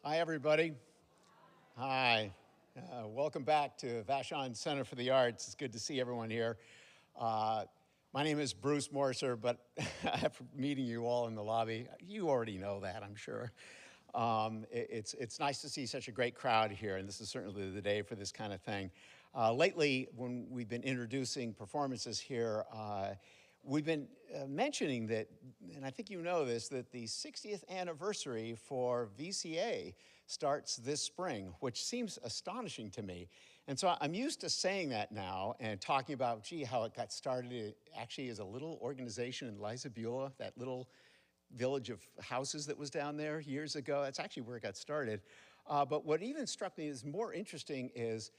Hi, everybody. Hi. Welcome back to Vshon Center for the Arts. It's good to see everyone here. My name is Bruce Morser, but after meeting you all in the lobby, you already know that, I'm sure. It's nice to see such a great crowd here, and this is certainly the day for this kind of thing. Lately, when we've been introducing performances here, we've been mentioning that, and I think you know this, that the 60th anniversary for VCA starts this spring, which seems astonishing to me. And so I'm used to saying that now and talking about, gee, how it got started. It actually is a little organization in Liza Beulah, that little village of houses that was down there years ago. That's actually where it got started. But what even struck me as more interesting is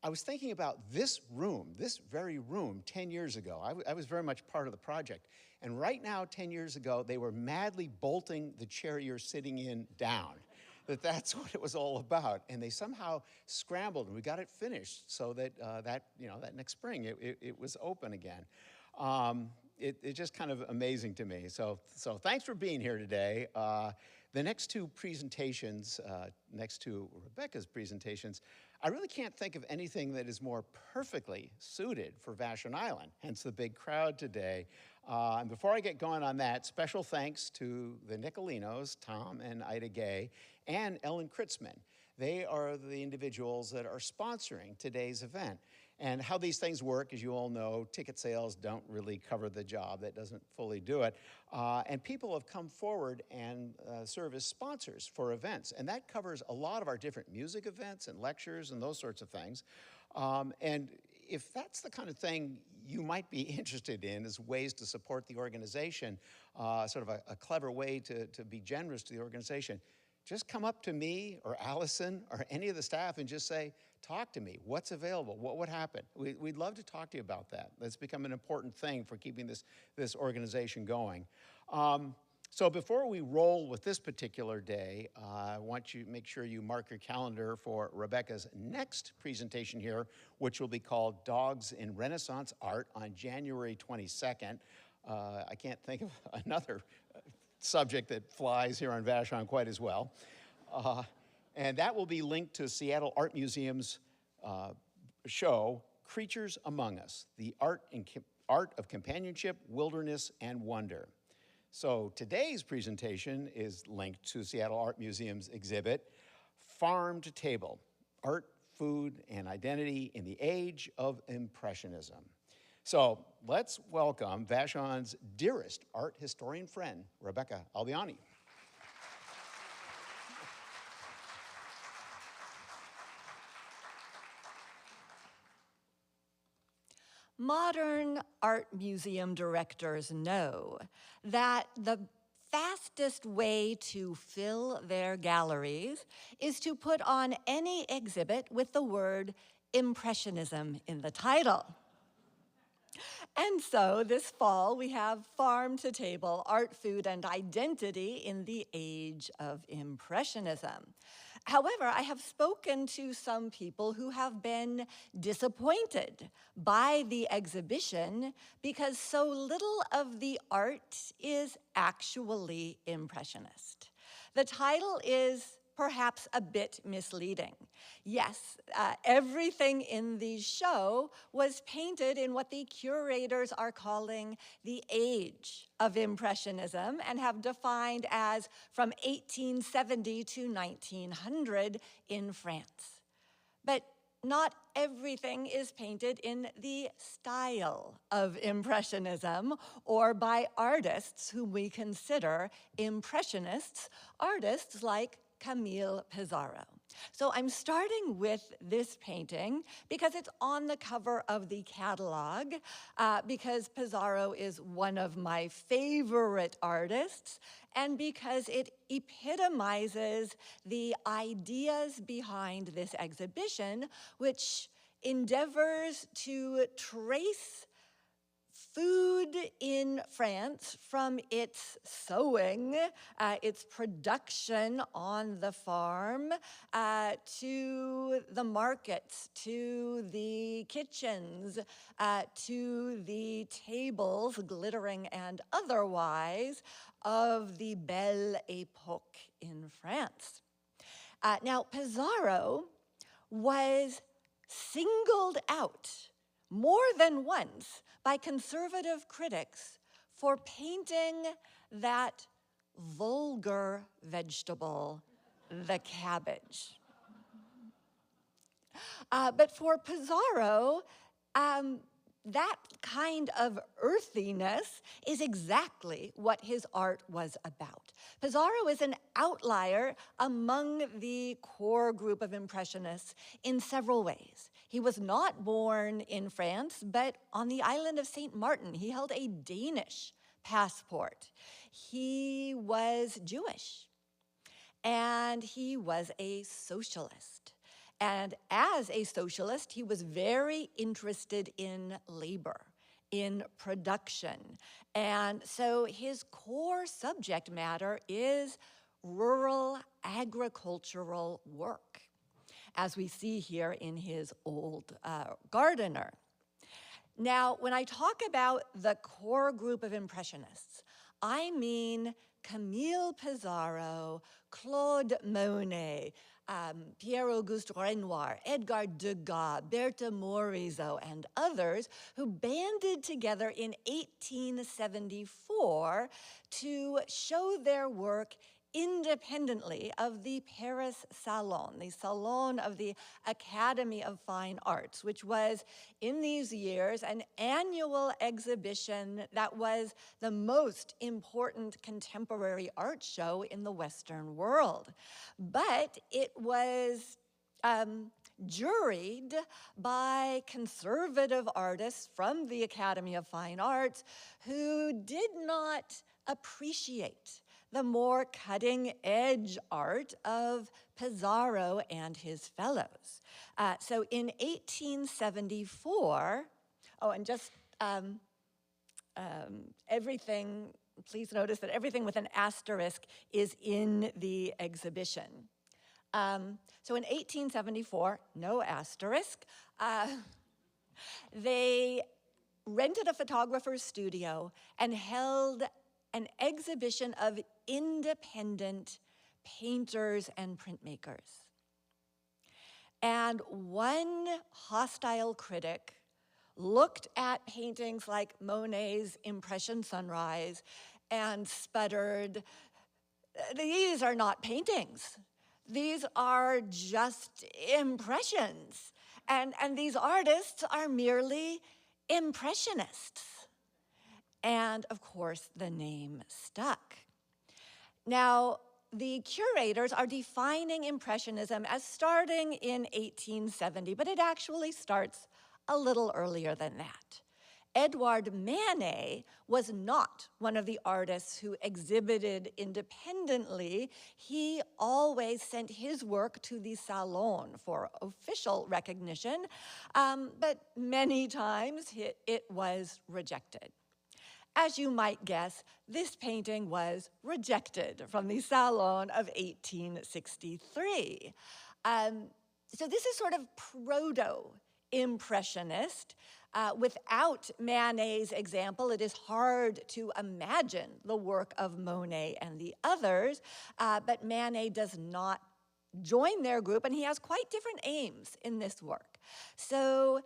I was thinking about this room, this very room 10 years ago. I was very much part of the project. And right now, 10 years ago, they were madly bolting the chair you're sitting in down. That's what it was all about. And they somehow scrambled, and we got it finished so that that next spring, it was open again. It's just kind of amazing to me. So thanks for being here today. The next two presentations, next to Rebecca's presentations, I really can't think of anything that is more perfectly suited for Vashon Island, hence the big crowd today. And before I get going on that, special thanks to the Nicolinos, Tom and Ida Gay, and Ellen Kritzman. They are the individuals that are sponsoring today's event. And how these things work, as you all know, ticket sales don't really cover the job. That doesn't fully do it. And people have come forward and serve as sponsors for events. And that covers a lot of our different music events and lectures and those sorts of things. And if that's the kind of thing you might be interested in, is ways to support the organization, sort of a clever way to be generous to the organization, just come up to me or Allison or any of the staff and just say, talk to me. What's available? What would happen? We'd love to talk to you about that. That's become an important thing for keeping this organization going. So before we roll with this particular day, I want you to make sure you mark your calendar for Rebecca's next presentation here, which will be called Dogs in Renaissance Art on January 22nd. I can't think of another subject that flies here on Vashon quite as well. And that will be linked to Seattle Art Museum's show, Creatures Among Us, the art of companionship, wilderness, and wonder. So today's presentation is linked to Seattle Art Museum's exhibit, Farm to Table, Art, Food, and Identity in the Age of Impressionism. So let's welcome Vashon's dearest art historian friend, Rebecca Albiani. Modern art museum directors know that the fastest way to fill their galleries is to put on any exhibit with the word Impressionism in the title. And so this fall, we have Farm to Table, Art, Food, and Identity in the Age of Impressionism. However, I have spoken to some people who have been disappointed by the exhibition because so little of the art is actually Impressionist. The title is perhaps a bit misleading. Yes, everything in the show was painted in what the curators are calling the Age of Impressionism and have defined as from 1870 to 1900 in France. But not everything is painted in the style of Impressionism or by artists whom we consider Impressionists, artists like Camille Pissarro. So I'm starting with this painting because it's on the cover of the catalog, because Pissarro is one of my favorite artists, and because it epitomizes the ideas behind this exhibition, which endeavors to trace food in France from its sowing, its production on the farm, to the markets, to the kitchens, to the tables, glittering and otherwise, of the Belle Époque in France. Now, Pissarro was singled out more than once by conservative critics for painting that vulgar vegetable, the cabbage. But for Pissarro, that kind of earthiness is exactly what his art was about. Pissarro is an outlier among the core group of Impressionists in several ways. He was not born in France, but on the island of St. Martin. He held a Danish passport. He was Jewish, and he was a socialist. And as a socialist, he was very interested in labor, in production. And so his core subject matter is rural agricultural work, as we see here in his Old Gardener. Now, when I talk about the core group of Impressionists, I mean Camille Pissarro, Claude Monet, Pierre-Auguste Renoir, Edgar Degas, Berthe Morisot, and others who banded together in 1874 to show their work independently of the Paris Salon, the Salon of the Academy of Fine Arts, which was, in these years, an annual exhibition that was the most important contemporary art show in the Western world. But it was juried by conservative artists from the Academy of Fine Arts who did not appreciate the more cutting-edge art of Pissarro and his fellows. So in 1874, and just everything, please notice that everything with an asterisk is in the exhibition. So in 1874, no asterisk, they rented a photographer's studio and held an exhibition of independent painters and printmakers. And one hostile critic looked at paintings like Monet's Impression Sunrise and sputtered, "These are not paintings. These are just impressions. And these artists are merely impressionists." And of course, the name stuck. Now, the curators are defining Impressionism as starting in 1870, but it actually starts a little earlier than that. Edouard Manet was not one of the artists who exhibited independently. He always sent his work to the Salon for official recognition, but many times it was rejected. As you might guess, this painting was rejected from the Salon of 1863. So this is sort of proto-impressionist. Without Manet's example, it is hard to imagine the work of Monet and the others, but Manet does not join their group, and he has quite different aims in this work. So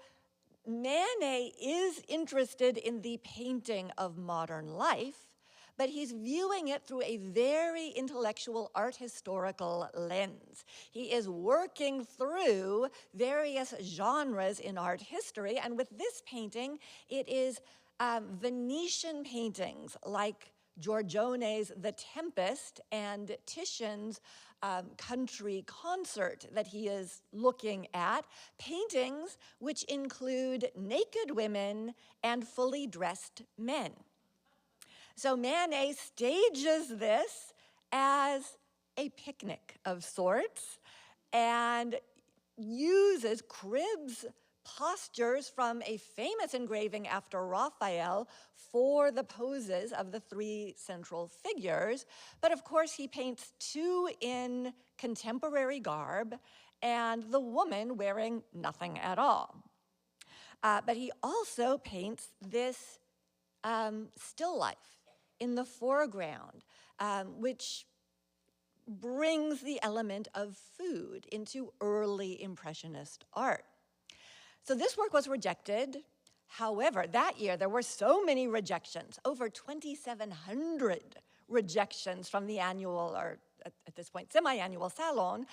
Manet is interested in the painting of modern life, but he's viewing it through a very intellectual art historical lens. He is working through various genres in art history, and with this painting, it is Venetian paintings like Giorgione's The Tempest and Titian's Country Concert that he is looking at, paintings which include naked women and fully dressed men. So Manet stages this as a picnic of sorts and uses cribs postures from a famous engraving after Raphael for the poses of the three central figures. But of course, he paints two in contemporary garb and the woman wearing nothing at all. But he also paints this still life in the foreground, which brings the element of food into early Impressionist art. So this work was rejected. However, that year there were so many rejections, over 2,700 rejections from the annual, or at this point, semi-annual salon,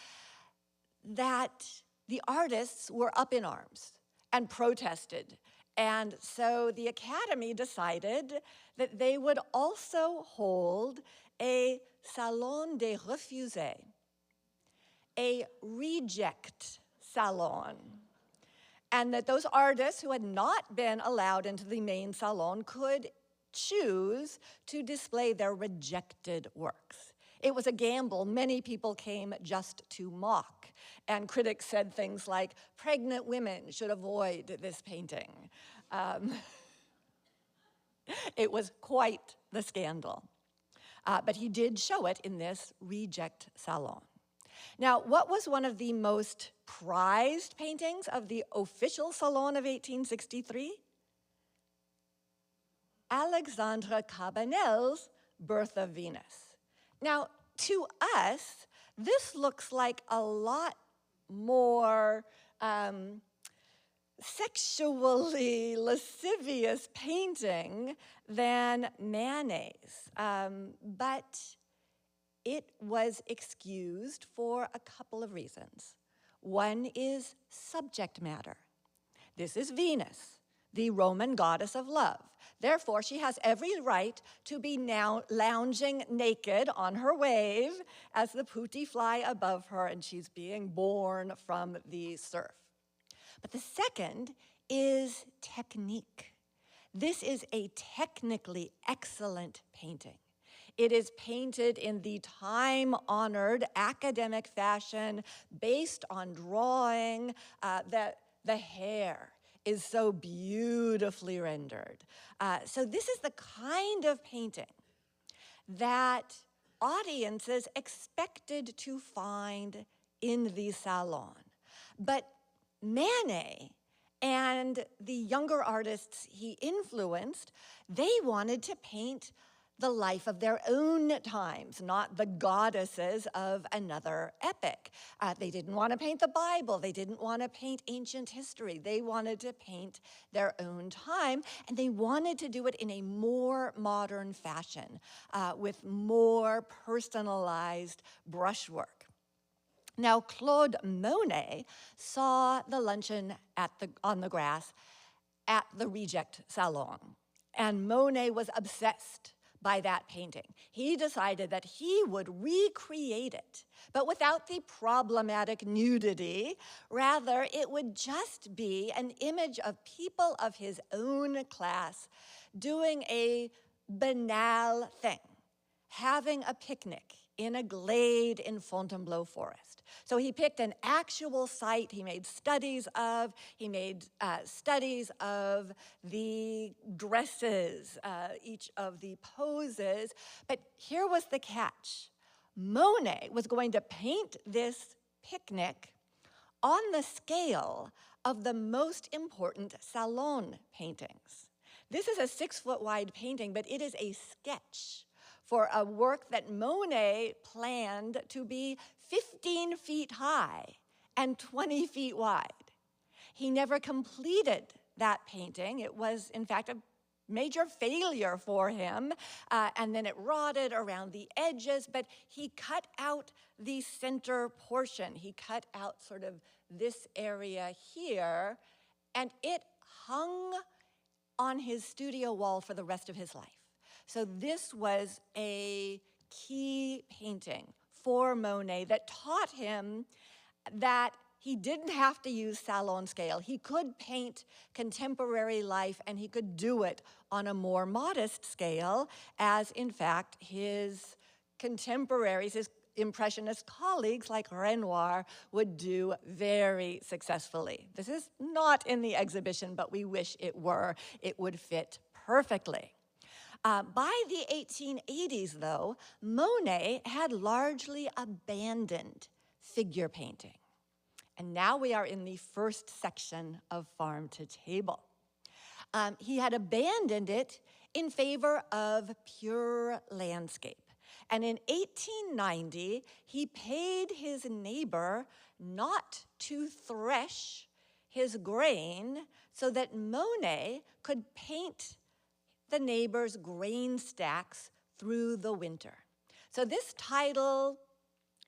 that the artists were up in arms and protested. And so the Academy decided that they would also hold a Salon des Refusés, a reject salon, and that those artists who had not been allowed into the main salon could choose to display their rejected works. It was a gamble. Many people came just to mock, and critics said things like, pregnant women should avoid this painting. It was quite the scandal. But he did show it in this reject salon. Now, what was one of the most prized paintings of the official Salon of 1863? Alexandre Cabanel's Birth of Venus. Now, to us, this looks like a lot more sexually lascivious painting than Manet's, but it was excused for a couple of reasons. One is subject matter. This is Venus, the Roman goddess of love. Therefore, she has every right to be now lounging naked on her wave as the putti fly above her and she's being born from the surf. But the second is technique. This is a technically excellent painting. It is painted in the time-honored academic fashion based on drawing. The hair is so beautifully rendered. So this is the kind of painting that audiences expected to find in the salon. But Manet and the younger artists he influenced, they wanted to paint the life of their own times, not the goddesses of another epic. They didn't want to paint the Bible. They didn't want to paint ancient history. They wanted to paint their own time, and they wanted to do it in a more modern fashion with more personalized brushwork. Now, Claude Monet saw the luncheon on the grass at the Reject Salon, and Monet was obsessed by that painting. He decided that he would recreate it, but without the problematic nudity. Rather, it would just be an image of people of his own class doing a banal thing, having a picnic in a glade in Fontainebleau Forest. So he picked an actual site he made studies of. He made studies of the dresses, each of the poses. But here was the catch. Monet was going to paint this picnic on the scale of the most important salon paintings. This is a 6-foot wide painting, but it is a sketch for a work that Monet planned to be 15 feet high and 20 feet wide. He never completed that painting. It was, in fact, a major failure for him, and then it rotted around the edges, but he cut out the center portion. He cut out sort of this area here, and it hung on his studio wall for the rest of his life. So this was a key painting for Monet that taught him that he didn't have to use salon scale. He could paint contemporary life, and he could do it on a more modest scale, as in fact his contemporaries, his Impressionist colleagues like Renoir would do very successfully. This is not in the exhibition, but we wish it were. It would fit perfectly. By the 1880s, though, Monet had largely abandoned figure painting. And now we are in the first section of Farm to Table. He had abandoned it in favor of pure landscape. And in 1890, he paid his neighbor not to thresh his grain so that Monet could paint the neighbor's grain stacks through the winter. So this title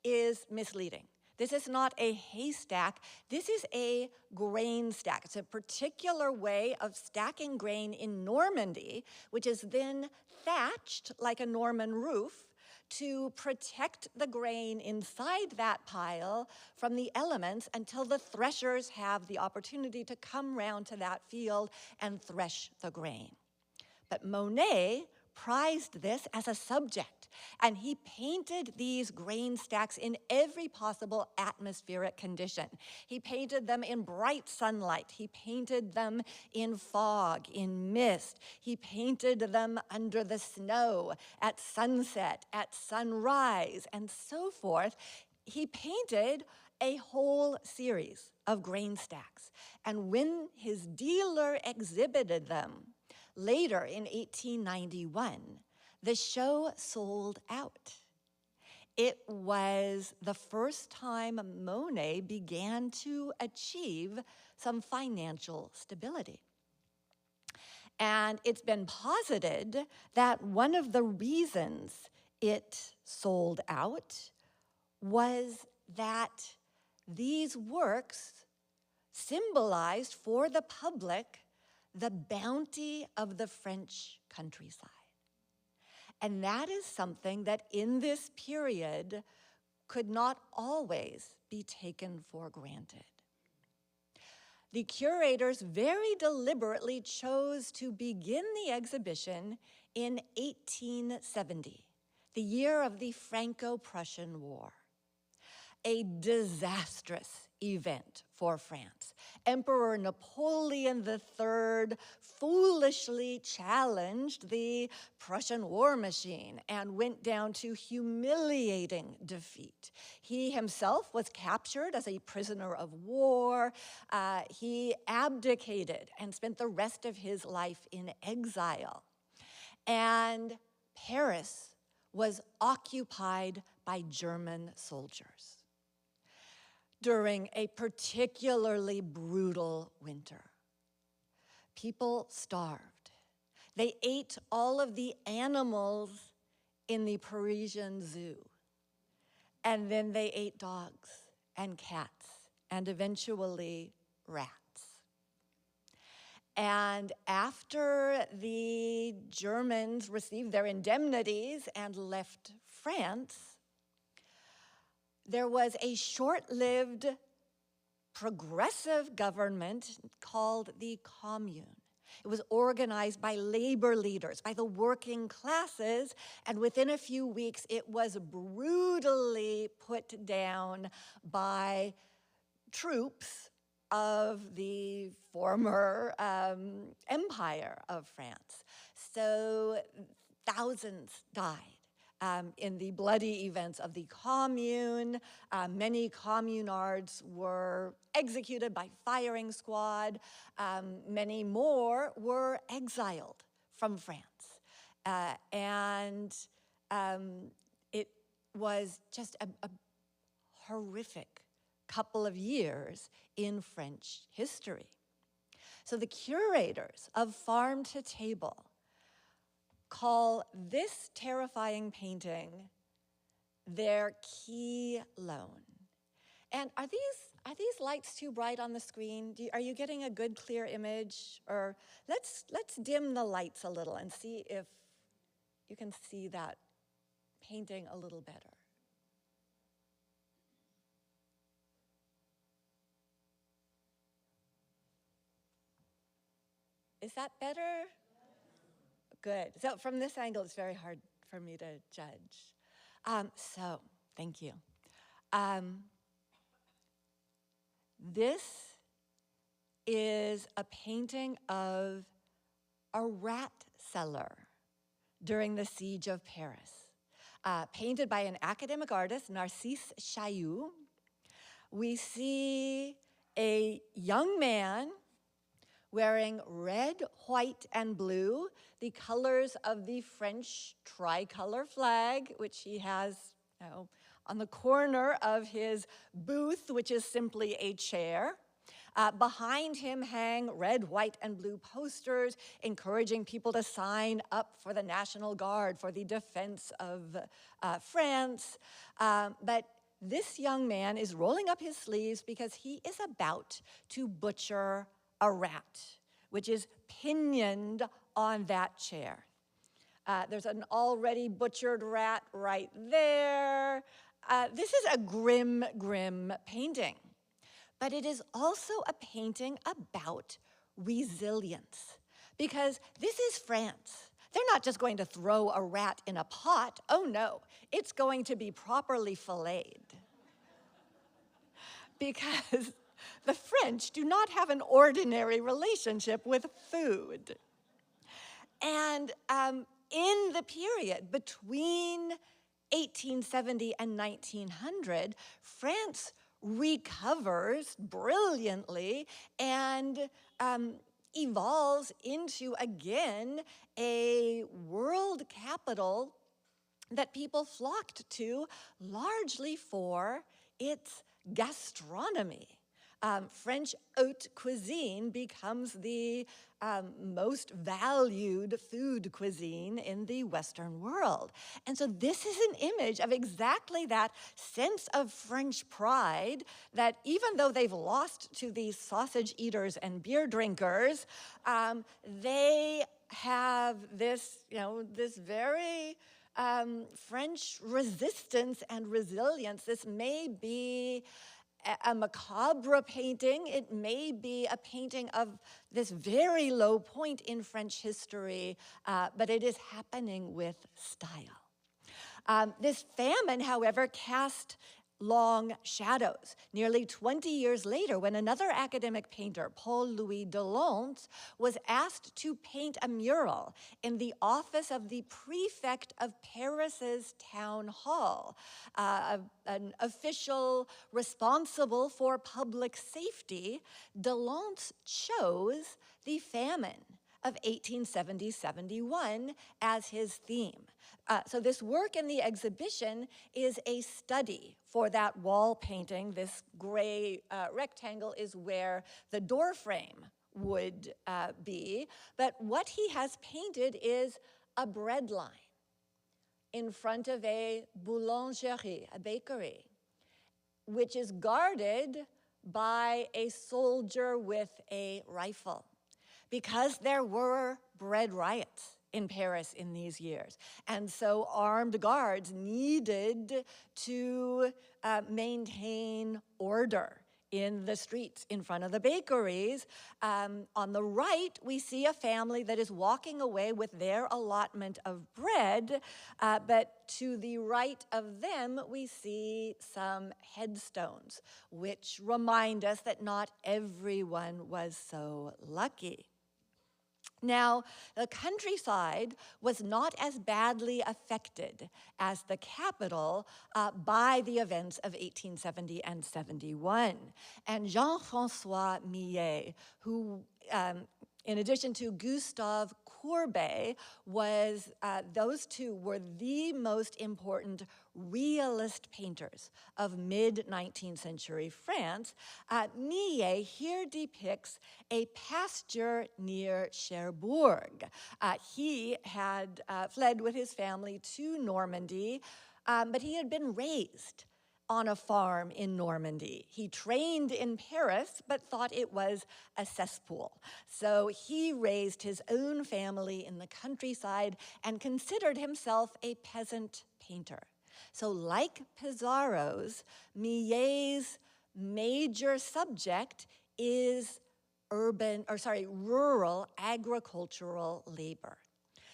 is misleading. This is not a haystack, this is a grain stack. It's a particular way of stacking grain in Normandy, which is then thatched like a Norman roof to protect the grain inside that pile from the elements until the threshers have the opportunity to come round to that field and thresh the grain. But Monet prized this as a subject, and he painted these grain stacks in every possible atmospheric condition. He painted them in bright sunlight. He painted them in fog, in mist. He painted them under the snow, at sunset, at sunrise, and so forth. He painted a whole series of grain stacks. And when his dealer exhibited them, later in 1891, the show sold out. It was the first time Monet began to achieve some financial stability. And it's been posited that one of the reasons it sold out was that these works symbolized for the public the bounty of the French countryside. And that is something that in this period could not always be taken for granted. The curators very deliberately chose to begin the exhibition in 1870, the year of the Franco-Prussian War. A disastrous event for France. Emperor Napoleon III foolishly challenged the Prussian war machine and went down to humiliating defeat. He himself was captured as a prisoner of war. He abdicated and spent the rest of his life in exile. And Paris was occupied by German soldiers during a particularly brutal winter. People starved. They ate all of the animals in the Parisian zoo. And then they ate dogs and cats and eventually rats. And after the Germans received their indemnities and left France, there was a short-lived progressive government called the Commune. It was organized by labor leaders, by the working classes, and within a few weeks it was brutally put down by troops of the former empire of France. So thousands died. In the bloody events of the Commune. Many communards were executed by firing squad. Many more were exiled from France. It was just a horrific couple of years in French history. So the curators of Farm to Table call this terrifying painting their key loan. And are these lights too bright on the screen? Are you getting a good, clear image? Or let's dim the lights a little and see if you can see that painting a little better. Is that better? Good. So from this angle, it's very hard for me to judge. So, thank you. This is a painting of a rat cellar during the siege of Paris, painted by an academic artist, Narcisse Chailloux. We see a young man wearing red, white, and blue, the colors of the French tricolor flag, which he has on the corner of his booth, which is simply a chair. Behind him hang red, white, and blue posters encouraging people to sign up for the National Guard for the defense of France. But this young man is rolling up his sleeves because he is about to butcher a rat, which is pinioned on that chair. There's an already butchered rat right there. This is a grim, grim painting. But it is also a painting about resilience, because this is France. They're not just going to throw a rat in a pot. Oh no, it's going to be properly filleted. Because the French do not have an ordinary relationship with food. And in the period between 1870 and 1900, France recovers brilliantly and evolves into, again, a world capital that people flocked to largely for its gastronomy. French haute cuisine becomes the most valued food cuisine in the Western world. And so this is an image of exactly that sense of French pride that even though they've lost to these sausage eaters and beer drinkers, they have this, this very French resistance and resilience. This may be a macabre painting. It may be a painting of this very low point in French history, but it is happening with style. This famine, however, cast long shadows. Nearly 20 years later, when another academic painter, Paul-Louis Delaunce, was asked to paint a mural in the office of the prefect of Paris's town hall, an official responsible for public safety, Delaunce chose the famine of 1870-71 as his theme. So this work in the exhibition is a study for that wall painting. This gray rectangle is where the door frame would be. But what he has painted is a bread line in front of a boulangerie, a bakery, which is guarded by a soldier with a rifle, because there were bread riots in Paris in these years. And so armed guards needed to maintain order in the streets in front of the bakeries. On the right, we see a family that is walking away with their allotment of bread, but to the right of them, we see some headstones, which remind us that not everyone was so lucky. Now, the countryside was not as badly affected as the capital by the events of 1870 and 71. And Jean-François Millet, who, in addition to Gustave Courbet, those two were the most important realist painters of mid-19th century France. Millet here depicts a pasture near Cherbourg. He had fled with his family to Normandy, but he had been raised on a farm in Normandy. He trained in Paris, but thought it was a cesspool. So he raised his own family in the countryside and considered himself a peasant painter. So like Pissarro's, Millet's major subject is rural agricultural labor.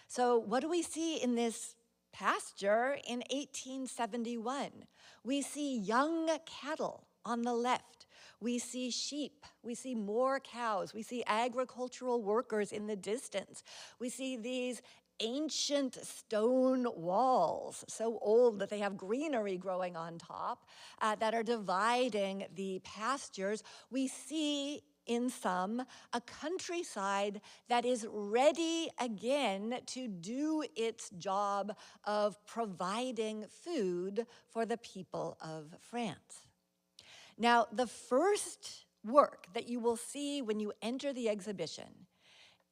So what do we see in this pasture in 1871? We see young cattle on the left. We see sheep. We see more cows. We see agricultural workers in the distance. We see these ancient stone walls, so old that they have greenery growing on top, that are dividing the pastures. We see in some a countryside that is ready again to do its job of providing food for the people of France. Now, the first work that you will see when you enter the exhibition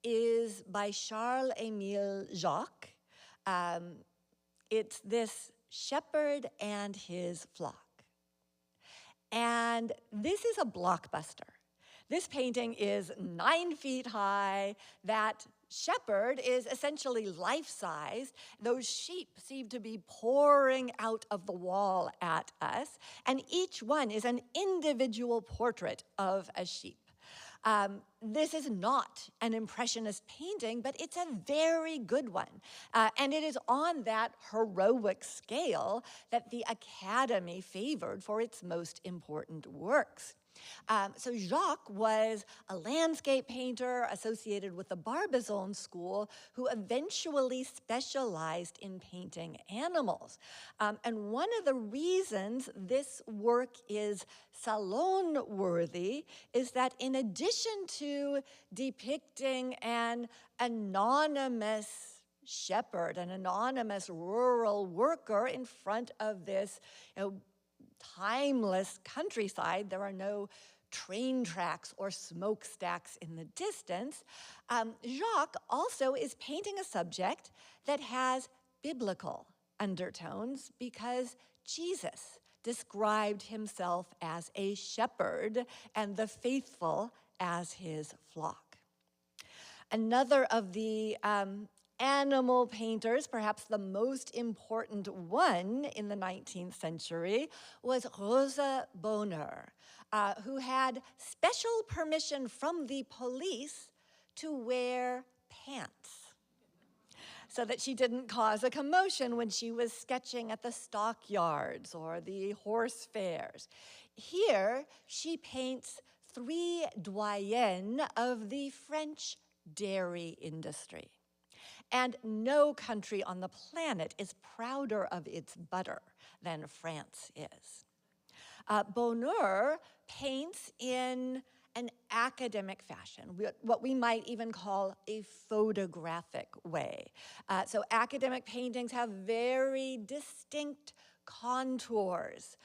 is by Charles-Émile Jacques. It's this shepherd and his flock. And this is a blockbuster. This painting is 9 feet high. That shepherd is essentially life-sized. Those sheep seem to be pouring out of the wall at us, and each one is an individual portrait of a sheep. This is not an Impressionist painting, but it's a very good one. And it is on that heroic scale that the Academy favored for its most important works. So Jacques was a landscape painter associated with the Barbizon school who eventually specialized in painting animals. And one of the reasons this work is salon-worthy is that in addition to depicting an anonymous shepherd, an anonymous rural worker in front of this, timeless countryside, there are no train tracks or smokestacks in the distance, Jacques also is painting a subject that has biblical undertones because Jesus described himself as a shepherd and the faithful as his flock. Another of the animal painters, perhaps the most important one in the 19th century, was Rosa Bonheur, who had special permission from the police to wear pants so that she didn't cause a commotion when she was sketching at the stockyards or the horse fairs. Here, she paints 3 doyennes of the French dairy industry. And no country on the planet is prouder of its butter than France is. Bonheur paints in an academic fashion, what we might even call a photographic way. So academic paintings have very distinct contours.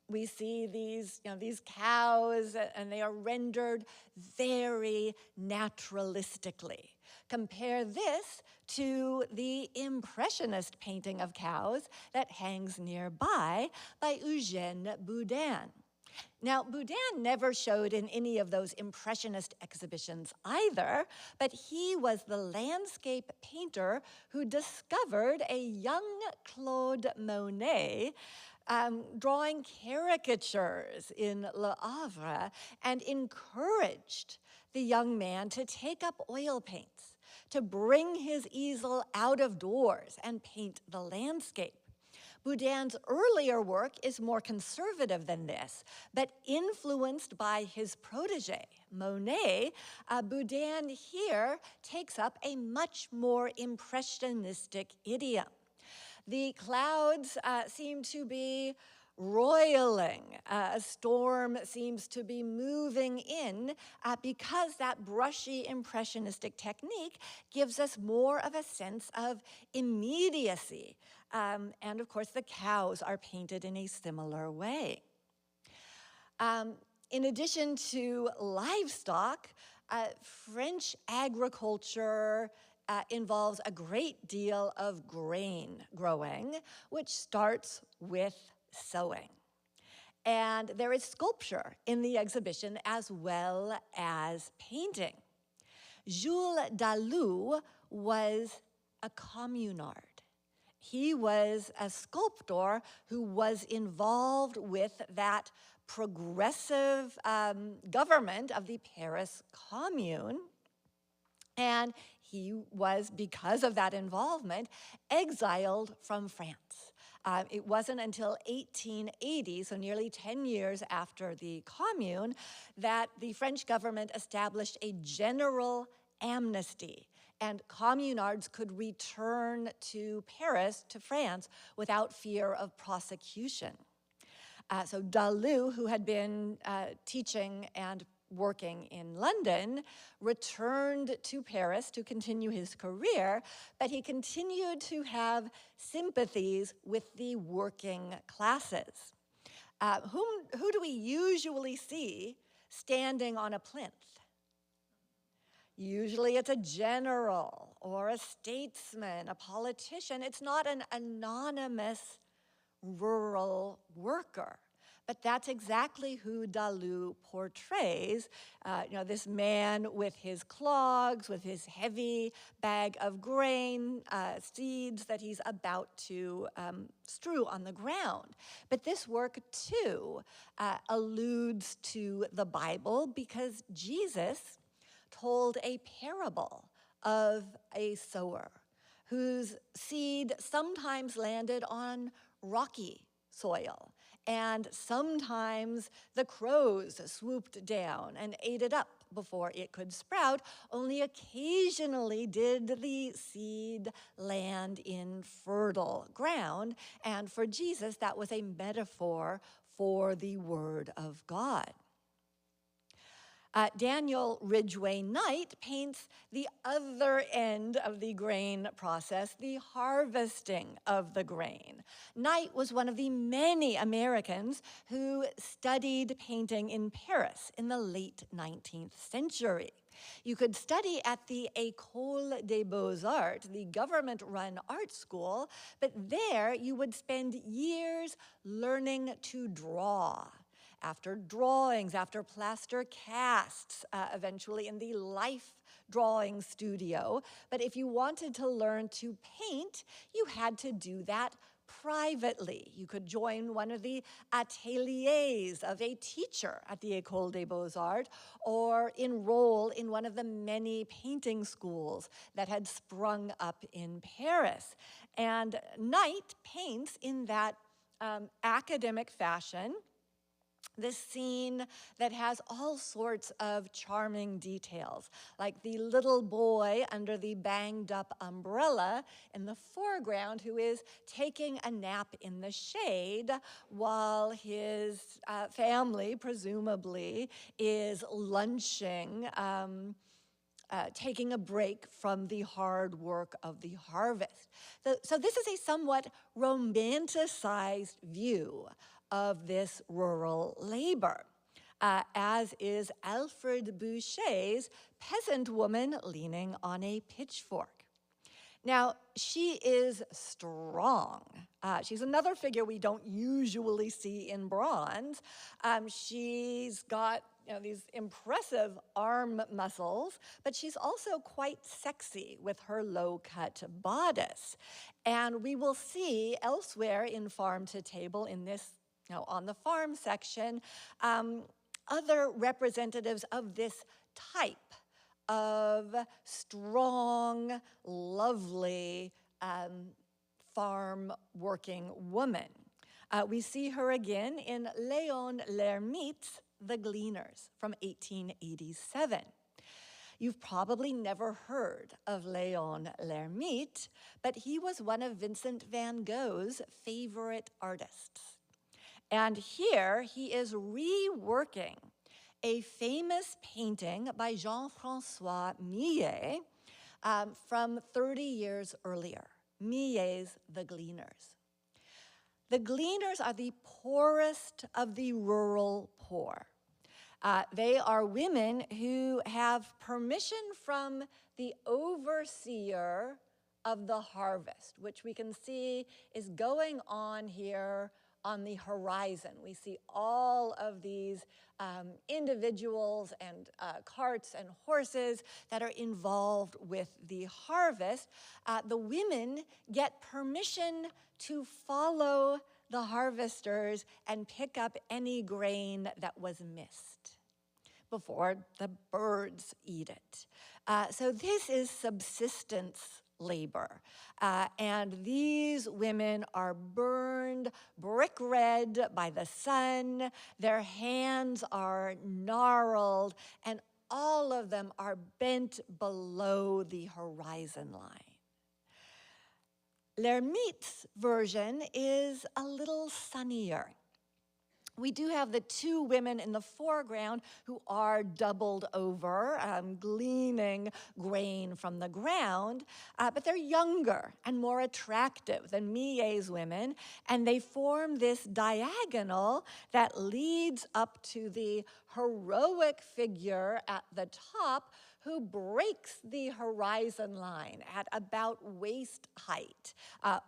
We see these cows, and they are rendered very naturalistically. Compare this to the Impressionist painting of cows that hangs nearby by Eugène Boudin. Now, Boudin never showed in any of those Impressionist exhibitions either, but he was the landscape painter who discovered a young Claude Monet drawing caricatures in Le Havre and encouraged the young man to take up oil paints, to bring his easel out of doors and paint the landscape. Boudin's earlier work is more conservative than this, but influenced by his protege, Monet, Boudin here takes up a much more impressionistic idiom. The clouds seem to be roiling. A storm seems to be moving in because that brushy impressionistic technique gives us more of a sense of immediacy. And of course, the cows are painted in a similar way. In addition to livestock, French agriculture involves a great deal of grain growing, which starts with sowing. And there is sculpture in the exhibition as well as painting. Jules Dalou was a communard. He was a sculptor who was involved with that progressive government of the Paris Commune. And he was, because of that involvement, exiled from France. It wasn't until 1880, so nearly 10 years after the Commune, that the French government established a general amnesty and communards could return to Paris, to France, without fear of prosecution. So Dalou, who had been teaching and working in London, returned to Paris to continue his career, but he continued to have sympathies with the working classes. Who do we usually see standing on a plinth? Usually it's a general or a statesman, a politician. It's not an anonymous rural worker. But that's exactly who Dalou portrays. This man with his clogs, with his heavy bag of grain, seeds that he's about to strew on the ground. But this work, too, alludes to the Bible because Jesus told a parable of a sower whose seed sometimes landed on rocky soil, and sometimes the crows swooped down and ate it up before it could sprout. Only occasionally did the seed land in fertile ground, and for Jesus, that was a metaphor for the Word of God. Daniel Ridgway Knight paints the other end of the grain process, the harvesting of the grain. Knight was one of the many Americans who studied painting in Paris in the late 19th century. You could study at the École des Beaux-Arts, the government-run art school, but there you would spend years learning to draw. After drawings, after plaster casts, eventually in the life drawing studio. But if you wanted to learn to paint, you had to do that privately. You could join one of the ateliers of a teacher at the École des Beaux-Arts or enroll in one of the many painting schools that had sprung up in Paris. And Knight paints in that academic fashion this scene that has all sorts of charming details, like the little boy under the banged up umbrella in the foreground who is taking a nap in the shade while his family, presumably, is lunching, taking a break from the hard work of the harvest. So this is a somewhat romanticized view of this rural labor, as is Alfred Boucher's peasant woman leaning on a pitchfork. Now, she is strong. She's another figure we don't usually see in bronze. She's got these impressive arm muscles, but she's also quite sexy with her low-cut bodice. And we will see elsewhere in Farm to Table in this on the farm section, other representatives of this type of strong, lovely farm working woman. We see her again in Léon Lermite's The Gleaners from 1887. You've probably never heard of Léon Lermite, but he was one of Vincent van Gogh's favorite artists. And here he is reworking a famous painting by Jean-François Millet from 30 years earlier, Millet's The Gleaners. The Gleaners are the poorest of the rural poor. They are women who have permission from the overseer of the harvest, which we can see is going on here on the horizon. We see all of these individuals and carts and horses that are involved with the harvest. The women get permission to follow the harvesters and pick up any grain that was missed before the birds eat it. So this is subsistence labor. And these women are burned brick red by the sun. Their hands are gnarled, and all of them are bent below the horizon line. L'Hermite's version is a little sunnier. We do have the two women in the foreground who are doubled over, gleaning grain from the ground, but they're younger and more attractive than Millet's women, and they form this diagonal that leads up to the heroic figure at the top who breaks the horizon line at about waist height.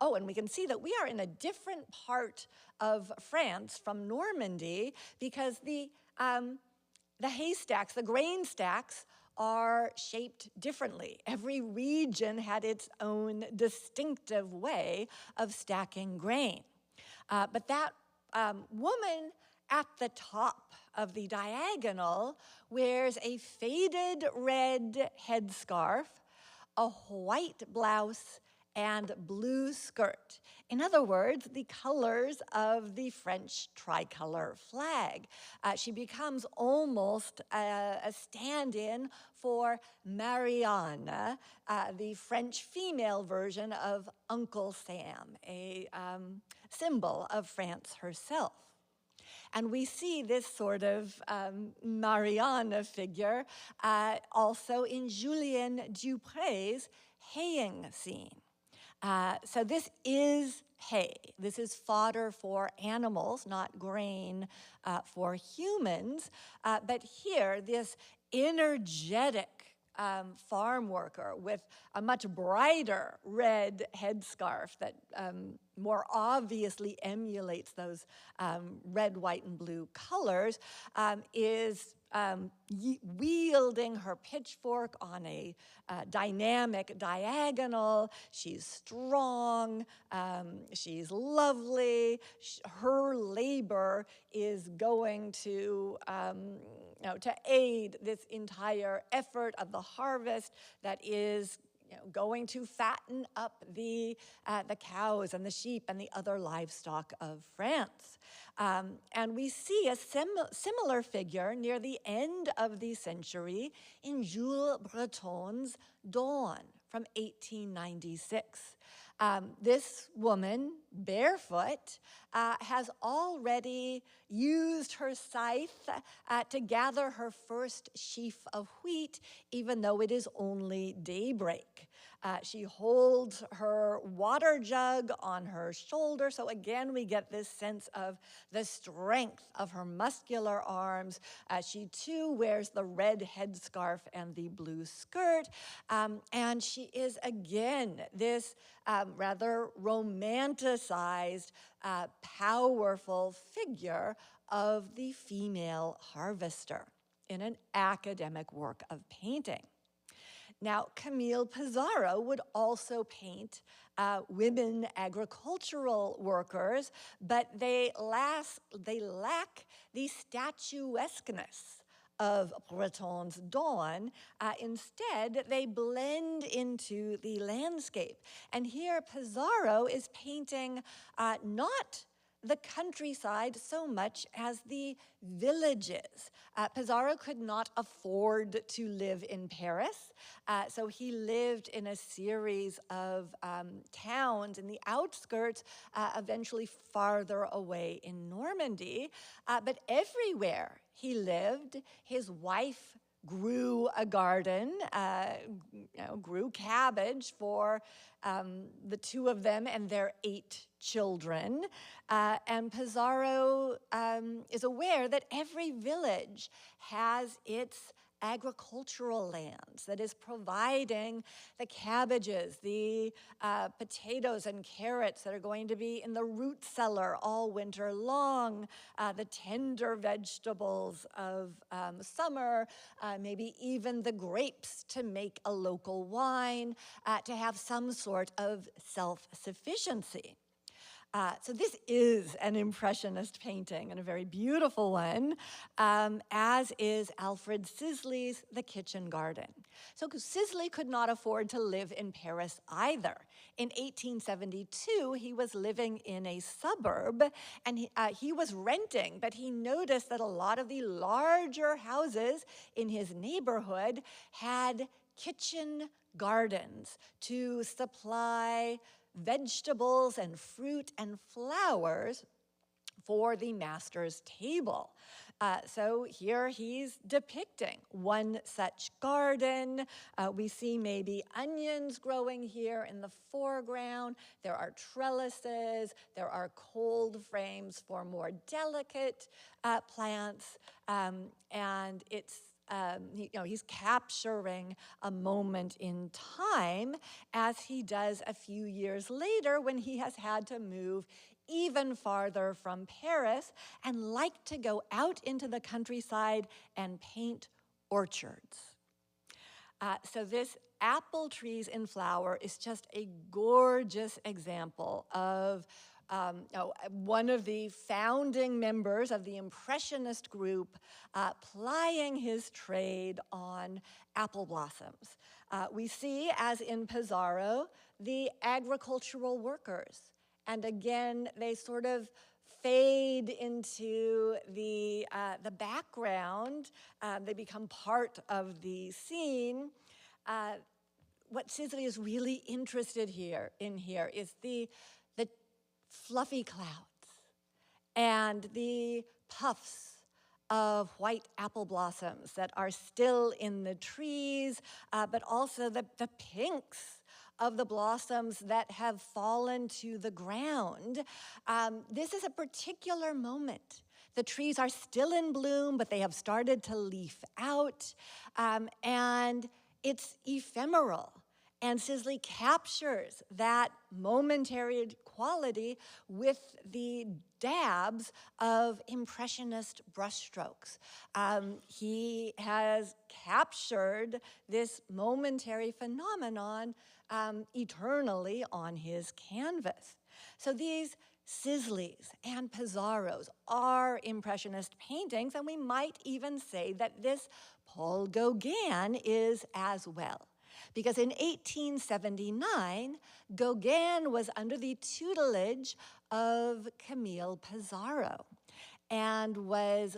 Oh, and we can see that we are in a different part of France from Normandy because the haystacks, the grain stacks, are shaped differently. Every region had its own distinctive way of stacking grain. But that woman at the top of the diagonal wears a faded red headscarf, a white blouse, and blue skirt. In other words, the colors of the French tricolor flag. She becomes almost a stand-in for Marianne, the French female version of Uncle Sam, a symbol of France herself. And we see this sort of Marianne figure also in Julien Duprez's haying scene. So this is hay. This is fodder for animals, not grain for humans. But here, this energetic farm worker with a much brighter red headscarf that more obviously emulates those red, white, and blue colors, is wielding her pitchfork on a dynamic diagonal. She's strong, she's lovely. Her labor is going to to aid this entire effort of the harvest that is going to fatten up the cows and the sheep and the other livestock of France. And we see a similar figure near the end of the century in Jules Breton's Dawn from 1896. This woman, barefoot, has already used her scythe to gather her first sheaf of wheat, even though it is only daybreak. She holds her water jug on her shoulder, so again we get this sense of the strength of her muscular arms. She too wears the red headscarf and the blue skirt, and she is again this rather romanticized, powerful figure of the female harvester in an academic work of painting. Now, Camille Pissarro would also paint women agricultural workers, but they lack the statuesqueness of Breton's Dawn. Instead, they blend into the landscape. And here, Pissarro is painting not the countryside so much as the villages. Pissarro could not afford to live in Paris, so he lived in a series of towns in the outskirts, eventually farther away in Normandy. But everywhere he lived, his wife grew a garden, grew cabbage for the two of them and their 8 children. And Pissarro is aware that every village has its agricultural lands that is providing the cabbages, the potatoes and carrots that are going to be in the root cellar all winter long, the tender vegetables of summer, maybe even the grapes to make a local wine, to have some sort of self-sufficiency. So this is an Impressionist painting, and a very beautiful one, as is Alfred Sisley's The Kitchen Garden. So Sisley could not afford to live in Paris either. In 1872, he was living in a suburb, and he was renting, but he noticed that a lot of the larger houses in his neighborhood had kitchen gardens to supply vegetables and fruit and flowers for the master's table. So here he's depicting one such garden. We see maybe onions growing here in the foreground. There are trellises. There are cold frames for more delicate plants. And it's he's capturing a moment in time, as he does a few years later when he has had to move even farther from Paris and like to go out into the countryside and paint orchards. So this apple trees in flower is just a gorgeous example of one of the founding members of the Impressionist group plying his trade on apple blossoms. We see, as in Pissarro, the agricultural workers. And again, they sort of fade into the background. They become part of the scene. What Sisley is really interested in here is the fluffy clouds and the puffs of white apple blossoms that are still in the trees, but also the pinks of the blossoms that have fallen to the ground. This is a particular moment. The trees are still in bloom, but they have started to leaf out, and it's ephemeral. And Sisley captures that momentary quality with the dabs of Impressionist brushstrokes. He has captured this momentary phenomenon eternally on his canvas. So these Sisley's and Pissarro's are Impressionist paintings, and we might even say that this Paul Gauguin is as well. Because in 1879, Gauguin was under the tutelage of Camille Pissarro and was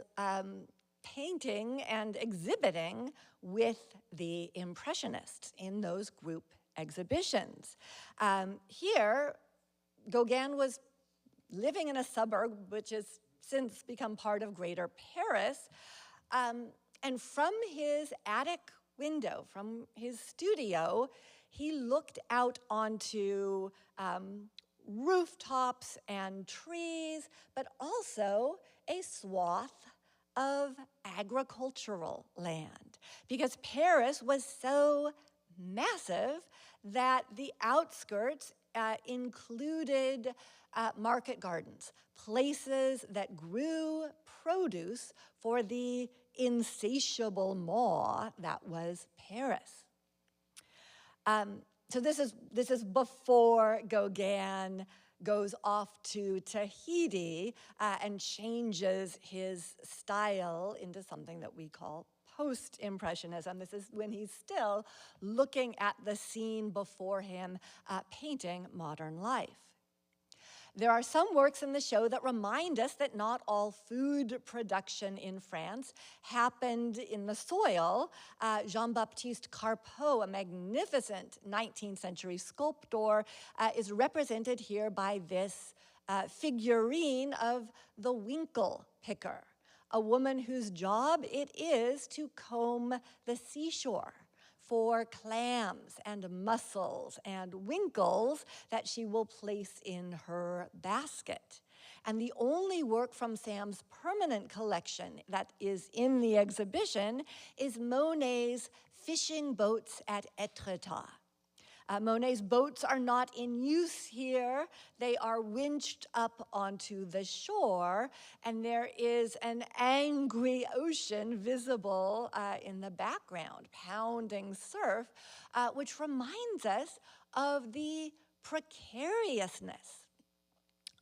painting and exhibiting with the Impressionists in those group exhibitions. Here, Gauguin was living in a suburb which has since become part of Greater Paris, and from his attic window, from his studio, he looked out onto rooftops and trees, but also a swath of agricultural land, because Paris was so massive that the outskirts included market gardens, places that grew produce for the insatiable maw that was Paris. So this is before Gauguin goes off to Tahiti and changes his style into something that we call post-impressionism. This is when he's still looking at the scene before him, painting modern life. There are some works in the show that remind us that not all food production in France happened in the soil. Jean-Baptiste Carpeaux, a magnificent 19th century sculptor, is represented here by this figurine of the winkle picker, a woman whose job it is to comb the seashore for clams and mussels and winkles that she will place in her basket. And the only work from Sam's permanent collection that is in the exhibition is Monet's fishing boats at Étretat. Monet's boats are not in use here. They are winched up onto the shore, and there is an angry ocean visible in the background, pounding surf, which reminds us of the precariousness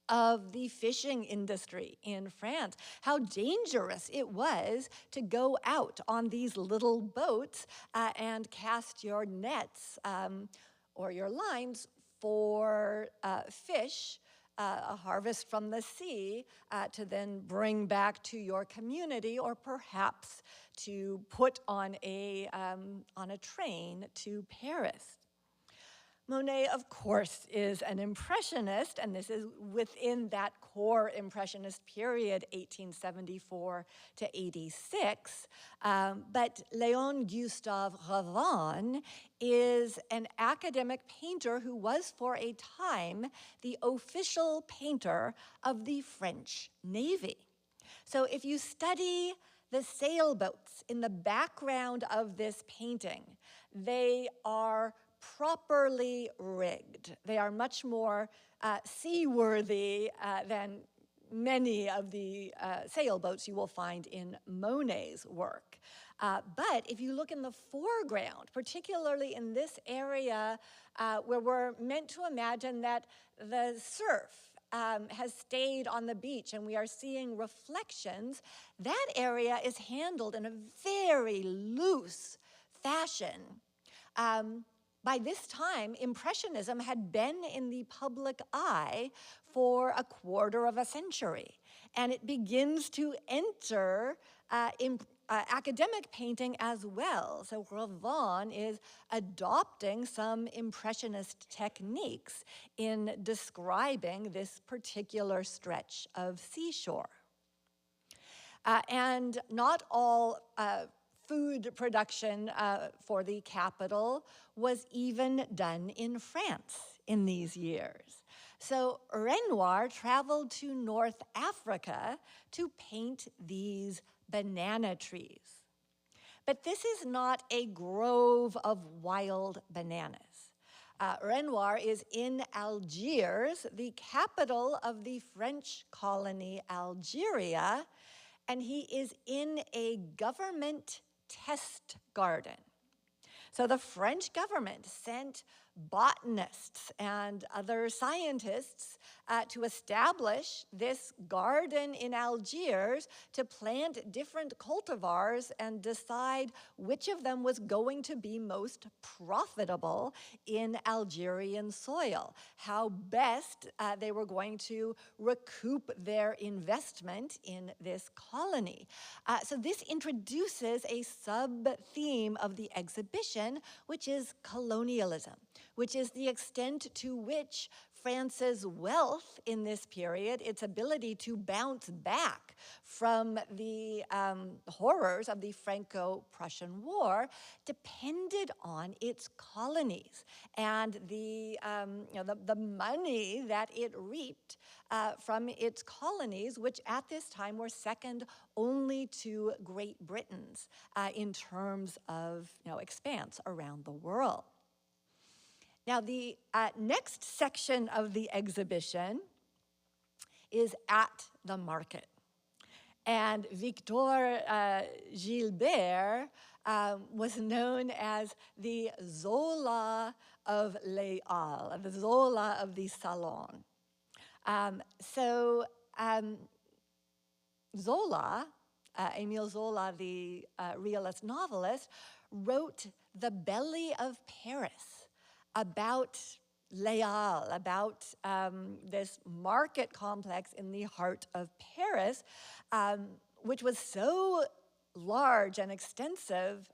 of the fishing industry in France, how dangerous it was to go out on these little boats and cast your nets or your lines for fish, a harvest from the sea, to then bring back to your community, or perhaps to put on a train to Paris. Monet, of course, is an Impressionist, and this is within that core Impressionist period, 1874 to 86. But Léon Gustave Ravon is an academic painter who was, for a time, the official painter of the French Navy. So if you study the sailboats in the background of this painting, they are properly rigged. They are much more seaworthy than many of the sailboats you will find in Monet's work. But if you look in the foreground, particularly in this area where we're meant to imagine that the surf has stayed on the beach and we are seeing reflections, that area is handled in a very loose fashion. By this time, Impressionism had been in the public eye for a quarter of a century, and it begins to enter academic painting as well. So Ravon is adopting some Impressionist techniques in describing this particular stretch of seashore. And not all food production for the capital was even done in France in these years. So Renoir traveled to North Africa to paint these banana trees. But this is not a grove of wild bananas. Renoir is in Algiers, the capital of the French colony Algeria, and he is in a government test garden. So the French government sent botanists and other scientists to establish this garden in Algiers to plant different cultivars and decide which of them was going to be most profitable in Algerian soil, how best they were going to recoup their investment in this colony. So this introduces a sub-theme of the exhibition, which is colonialism, which is the extent to which France's wealth in this period, its ability to bounce back from the horrors of the Franco-Prussian War, depended on its colonies and the money that it reaped from its colonies, which at this time were second only to Great Britain's in terms of expanse around the world. Now, the next section of the exhibition is at the market. And Victor Gilbert was known as the Zola of Les Halles, the Zola of the Salon. Zola, Émile Zola, the realist novelist, wrote The Belly of Paris, about Les Halles, about this market complex in the heart of Paris, which was so large and extensive.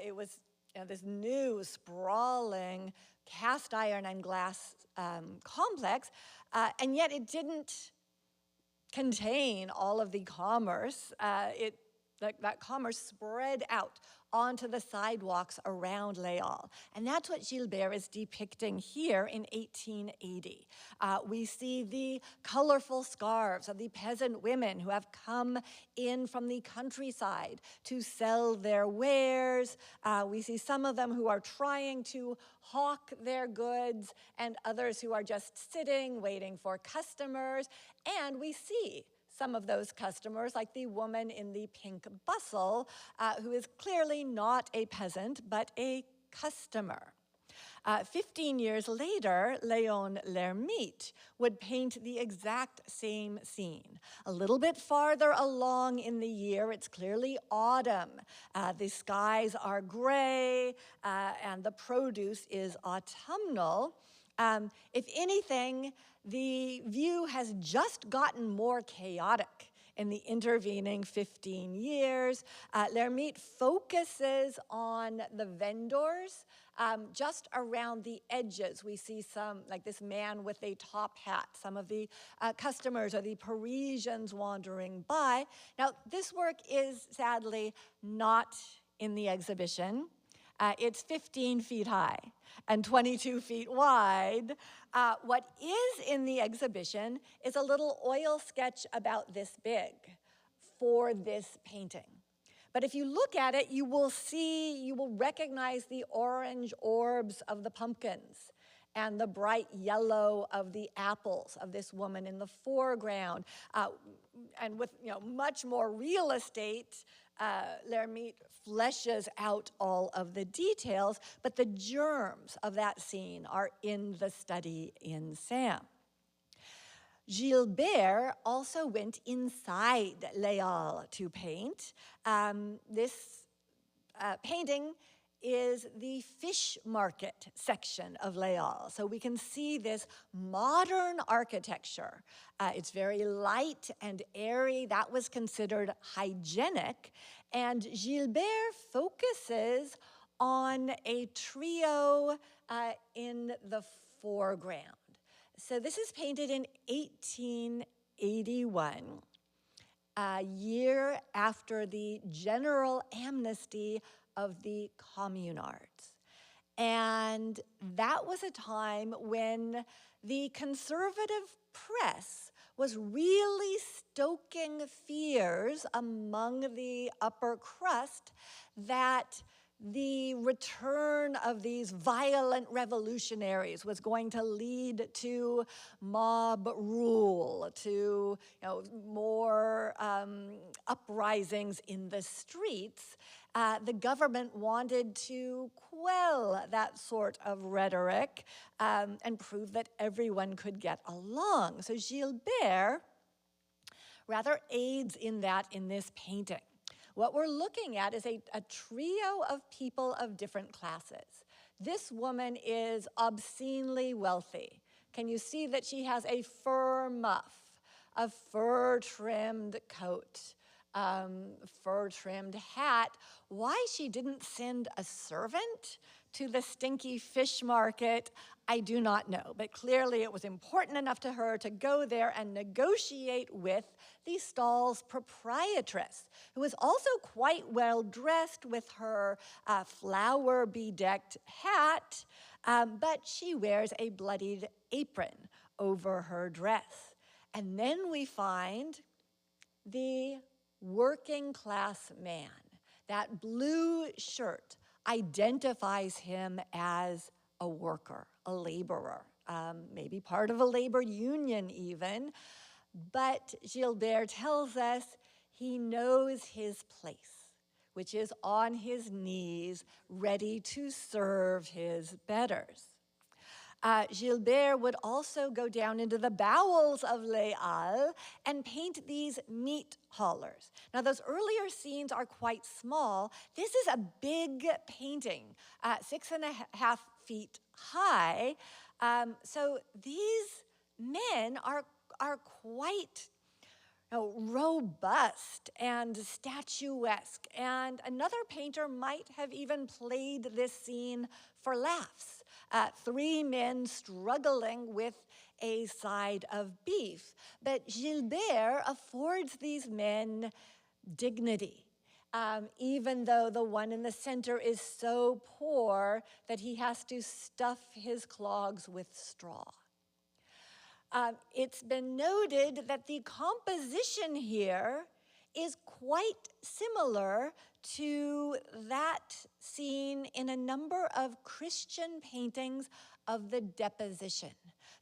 It was this new, sprawling cast iron and glass complex, and yet it didn't contain all of the commerce. That commerce spread out onto the sidewalks around Les Halles. And that's what Gilbert is depicting here in 1880. We see the colorful scarves of the peasant women who have come in from the countryside to sell their wares. We see some of them who are trying to hawk their goods, and others who are just sitting, waiting for customers. And we see some of those customers, like the woman in the pink bustle, who is clearly not a peasant, but a customer. 15 years later, Léon L'Hermite would paint the exact same scene. A little bit farther along in the year, it's clearly autumn. The skies are gray, and the produce is autumnal. If anything, the view has just gotten more chaotic in the intervening 15 years. L'Hermite focuses on the vendors just around the edges. We see some, like this man with a top hat. Some of the customers are the Parisians wandering by. Now, this work is sadly not in the exhibition. It's 15 feet high and 22 feet wide. What is in the exhibition is a little oil sketch about this big for this painting. But if you look at it, you will recognize the orange orbs of the pumpkins and the bright yellow of the apples of this woman in the foreground. And with much more real estate, L'Hermite fleshes out all of the details, but the germs of that scene are in the study in Sam. Gilbert also went inside Les Halles to paint. This painting is the fish market section of Les Halles. So we can see this modern architecture. It's very light and airy. That was considered hygienic. And Gilbert focuses on a trio in the foreground. So this is painted in 1881, a year after the general amnesty of the communards. And that was a time when the conservative press was really stoking fears among the upper crust that the return of these violent revolutionaries was going to lead to mob rule, to more uprisings in the streets. The government wanted to quell that sort of rhetoric and prove that everyone could get along. So Gilbert rather aids in that in this painting. What we're looking at is a trio of people of different classes. This woman is obscenely wealthy. Can you see that she has a fur muff, a fur-trimmed coat, fur-trimmed hat? Why she didn't send a servant to the stinky fish market, I do not know. But clearly it was important enough to her to go there and negotiate with the stall's proprietress, who was also quite well dressed with her flower-bedecked hat, but she wears a bloodied apron over her dress. And then we find the working class man. That blue shirt identifies him as a worker, a laborer, maybe part of a labor union even. But Gilbert tells us he knows his place, which is on his knees, ready to serve his betters. Gilbert would also go down into the bowels of Les Halles and paint these meat haulers. Now, those earlier scenes are quite small. This is a big painting, 6.5 feet high. So these men are quite robust and statuesque. And another painter might have even played this scene for laughs. 3 men struggling with a side of beef. But Gilbert affords these men dignity, even though the one in the center is so poor that he has to stuff his clogs with straw. It's been noted that the composition here is quite similar to that seen in a number of Christian paintings of the deposition,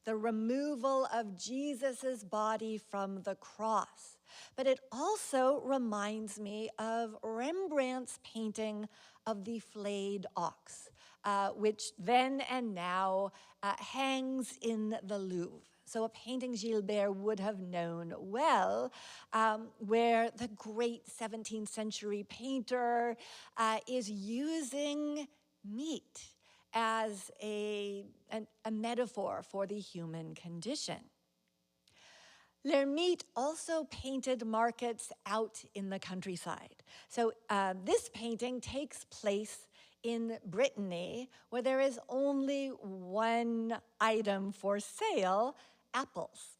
the removal of Jesus's body from the cross. But it also reminds me of Rembrandt's painting of the flayed ox. which then and now hangs in the Louvre. So a painting Gilbert would have known well, where the great 17th century painter is using meat as a metaphor for the human condition. L'Hermite also painted markets out in the countryside. So this painting takes place in Brittany, where there is only one item for sale, apples.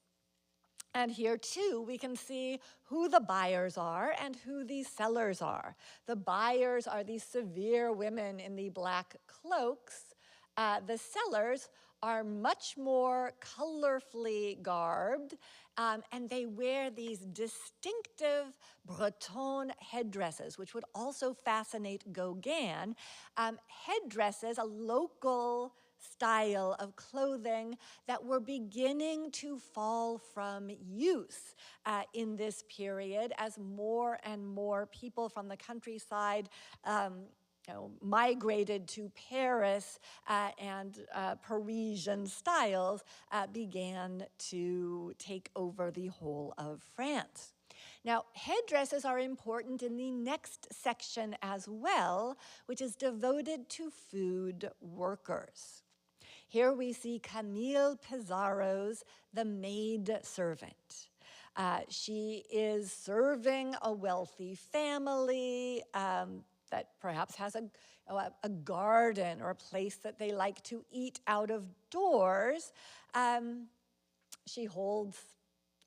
And here too, we can see who the buyers are and who the sellers are. The buyers are these severe women in the black cloaks. The sellers are much more colorfully garbed, and they wear these distinctive Breton headdresses, which would also fascinate Gauguin. Headdresses, a local style of clothing that were beginning to fall from use in this period as more and more people from the countryside migrated to Paris, and Parisian styles began to take over the whole of France. Now, headdresses are important in the next section as well, which is devoted to food workers. Here we see Camille Pissarro's The Maid Servant. She is serving a wealthy family that perhaps has a garden or a place that they like to eat out of doors. She holds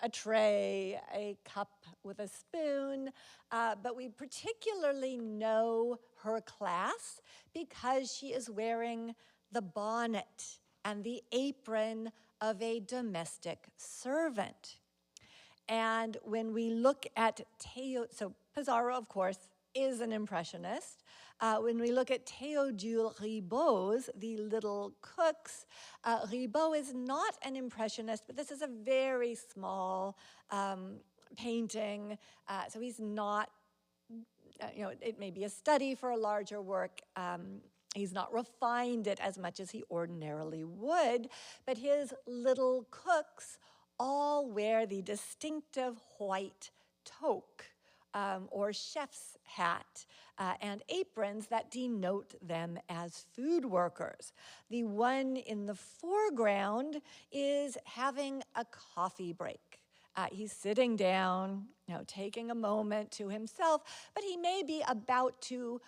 a tray, a cup with a spoon, but we particularly know her class because she is wearing the bonnet and the apron of a domestic servant. And when we look at so Pissarro, of course, is an impressionist. When we look at Théodule Ribot's The Little Cooks, Ribot is not an impressionist, but this is a very small painting, so he's not, it may be a study for a larger work. He's not refined it as much as he ordinarily would, but his little cooks all wear the distinctive white toque or chef's hat and aprons that denote them as food workers. The one in the foreground is having a coffee break. He's sitting down, taking a moment to himself, but he may be about to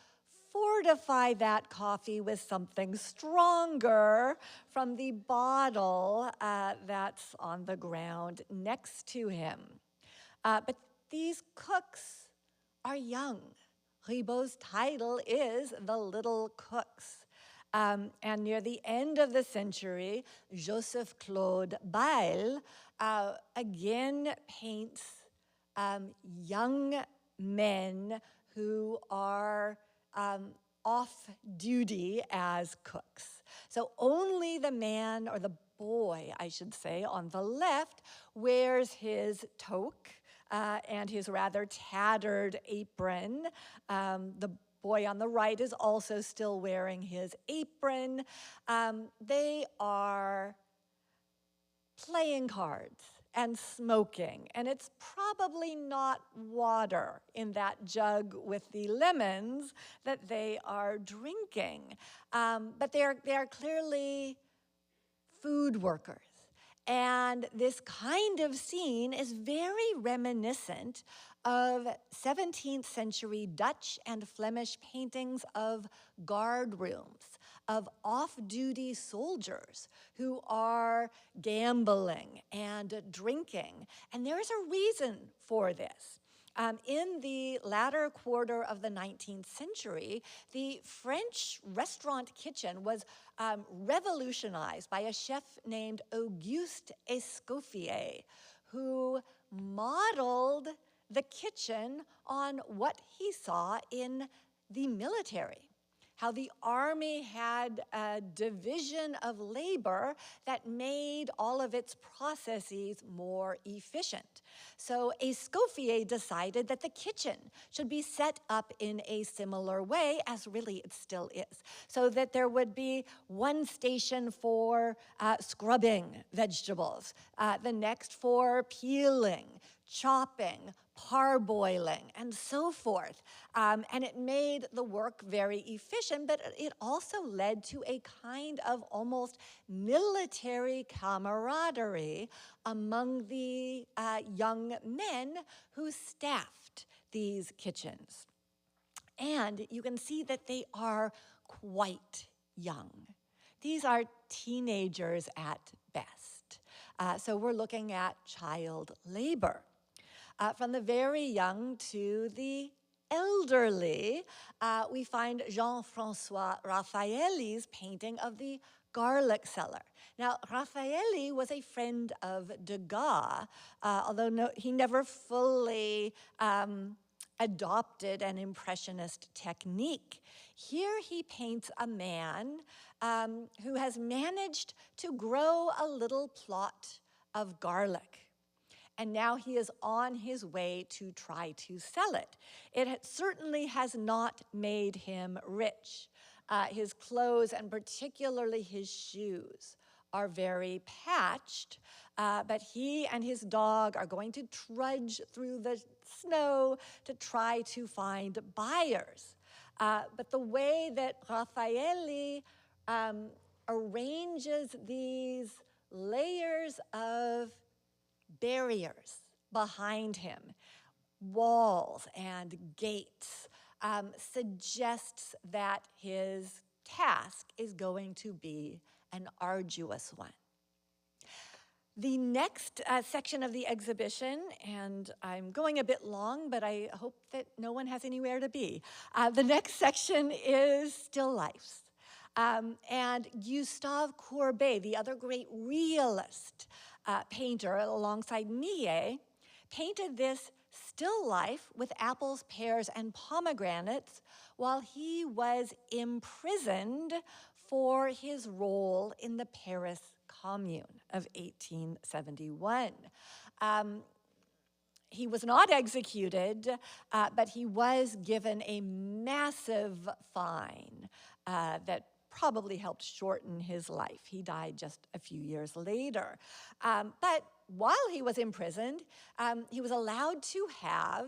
fortify that coffee with something stronger from the bottle that's on the ground next to him. But these cooks are young. Ribot's title is The Little Cooks. And near the end of the century, Joseph Claude Bayle again paints young men who are off duty as cooks. So only the man, or the boy, I should say, on the left wears his toque and his rather tattered apron. The boy on the right is also still wearing his apron. They are playing cards and smoking, and it's probably not water in that jug with the lemons that they are drinking, but they are clearly food workers. And this kind of scene is very reminiscent of 17th century Dutch and Flemish paintings of guard rooms, of off-duty soldiers who are gambling and drinking. And there is a reason for this. In the latter quarter of the 19th century, the French restaurant kitchen was revolutionized by a chef named Auguste Escoffier, who modeled the kitchen on what he saw in the military. how the army had a division of labor that made all of its processes more efficient. So Escoffier decided that the kitchen should be set up in a similar way, as really it still is, so that there would be one station for scrubbing vegetables, the next for peeling, chopping, parboiling, and so forth. And it made the work very efficient, but it also led to a kind of almost military camaraderie among the young men who staffed these kitchens. And you can see that they are quite young. These are teenagers at best. So we're looking at child labor. From the very young to the elderly, we find Jean-François Raffaelli's painting of the garlic cellar. Now, Raffaelli was a friend of Degas, although he never fully adopted an impressionist technique. Here he paints a man who has managed to grow a little plot of garlic. And now he is on his way to try to sell it. It certainly has not made him rich. His clothes, and particularly his shoes, are very patched, but he and his dog are going to trudge through the snow to try to find buyers. But the way that Raffaelli arranges these layers of barriers behind him, walls and gates, suggests that his task is going to be an arduous one. The next section of the exhibition, and I'm going a bit long, but I hope that no one has anywhere to be. The next section is still lifes. And Gustave Courbet, the other great realist painter alongside Millet, painted this still life with apples, pears, and pomegranates while he was imprisoned for his role in the Paris Commune of 1871. He was not executed, but he was given a massive fine that probably helped shorten his life. He died just a few years later. But while he was imprisoned, he was allowed to have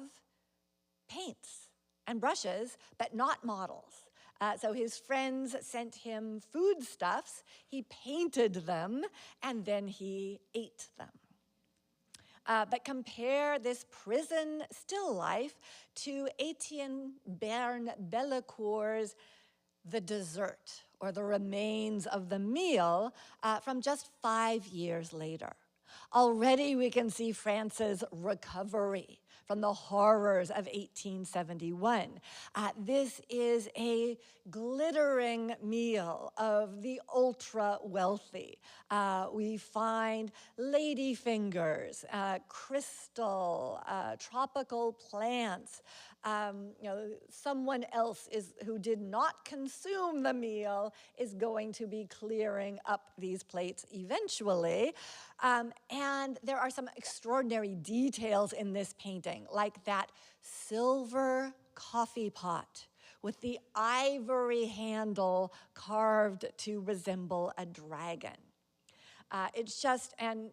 paints and brushes, but not models. So his friends sent him foodstuffs, he painted them, and then he ate them. But compare this prison still life to Etienne Bern Bellecourt's The Dessert, or the remains of the meal, from just 5 years later. Already we can see France's recovery from the horrors of 1871. This is a glittering meal of the ultra-wealthy. We find ladyfingers, crystal, tropical plants. Someone else who did not consume the meal is going to be clearing up these plates eventually. And there are some extraordinary details in this painting, like that silver coffee pot with the ivory handle carved to resemble a dragon. It's just an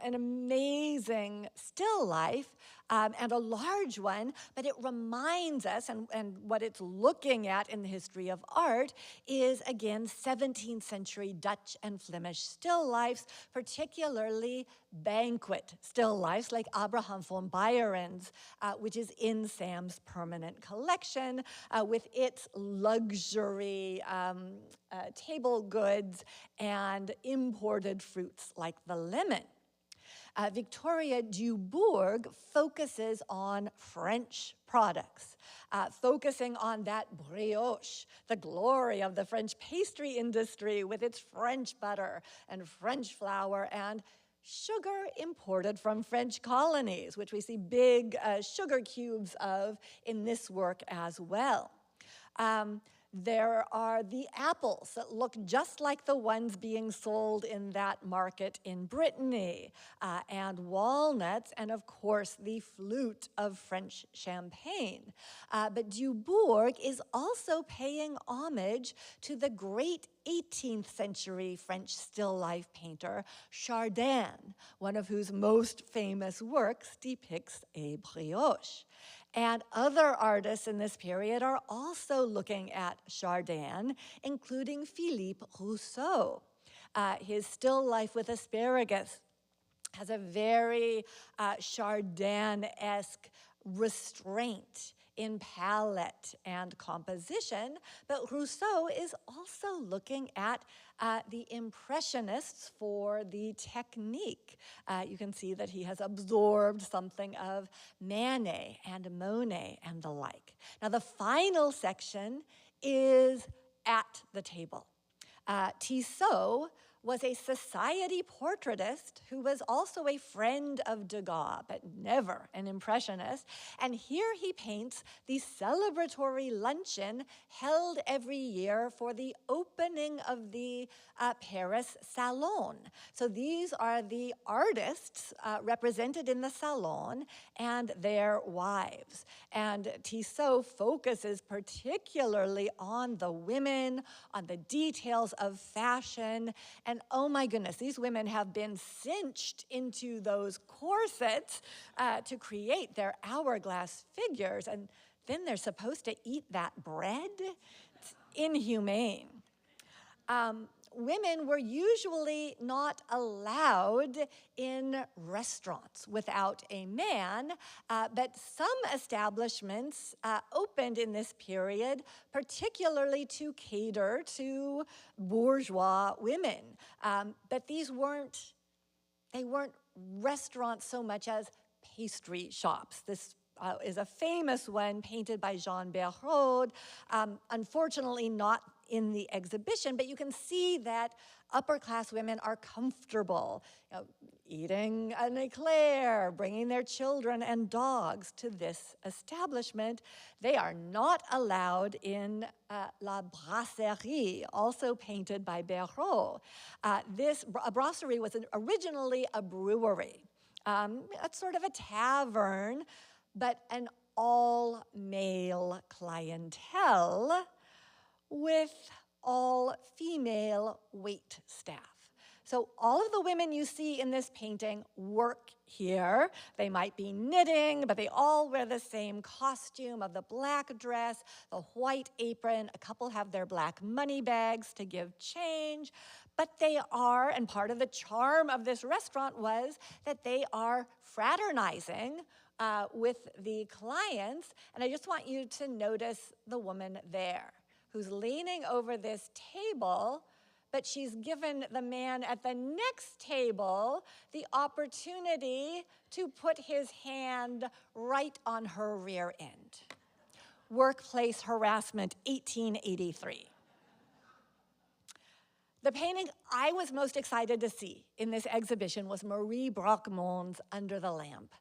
amazing still life, and a large one, but it reminds us, and what it's looking at in the history of art is, again, 17th century Dutch and Flemish still lifes, particularly banquet still lifes like Abraham von Byron's, which is in Sam's permanent collection, with its luxury table goods and imported fruits like the lemon. Victoria Dubourg focuses on French products, focusing on that brioche, the glory of the French pastry industry with its French butter and French flour and sugar imported from French colonies, which we see big sugar cubes of in this work as well. There are the apples that look just like the ones being sold in that market in Brittany, and walnuts, and of course the flute of French champagne. But Dubourg is also paying homage to the great 18th century French still life painter Chardin, one of whose most famous works depicts a brioche. And other artists in this period are also looking at Chardin, including Philippe Rousseau. His still life with asparagus has a very Chardin-esque restraint in palette and composition, but Rousseau is also looking at the Impressionists for the technique. You can see that he has absorbed something of Manet and Monet and the like. Now the final section is at the table. Tissot was a society portraitist who was also a friend of Degas, but never an impressionist. And here he paints the celebratory luncheon held every year for the opening of the Paris Salon. So these are the artists represented in the Salon and their wives. And Tissot focuses particularly on the women, on the details of fashion, and oh my goodness, these women have been cinched into those corsets to create their hourglass figures, and then they're supposed to eat that bread? It's inhumane. Women were usually not allowed in restaurants without a man, but some establishments opened in this period, particularly to cater to bourgeois women. But they weren't restaurants so much as pastry shops. This is a famous one painted by Jean Berkely, unfortunately not in the exhibition, but you can see that upper class women are comfortable, eating an eclair, bringing their children and dogs to this establishment. They are not allowed in La Brasserie, also painted by Berkely. A brasserie was originally a brewery. It's sort of a tavern, but an all-male clientele with all-female wait staff. So all of the women you see in this painting work here. They might be knitting, but they all wear the same costume of the black dress, the white apron. A couple have their black money bags to give change. But they are, and part of the charm of this restaurant was that they are fraternizing with the clients. And I just want you to notice the woman there, who's leaning over this table, but she's given the man at the next table the opportunity to put his hand right on her rear end. Workplace harassment, 1883. The painting I was most excited to see in this exhibition was Marie Bracquemonde's Under the Lamp.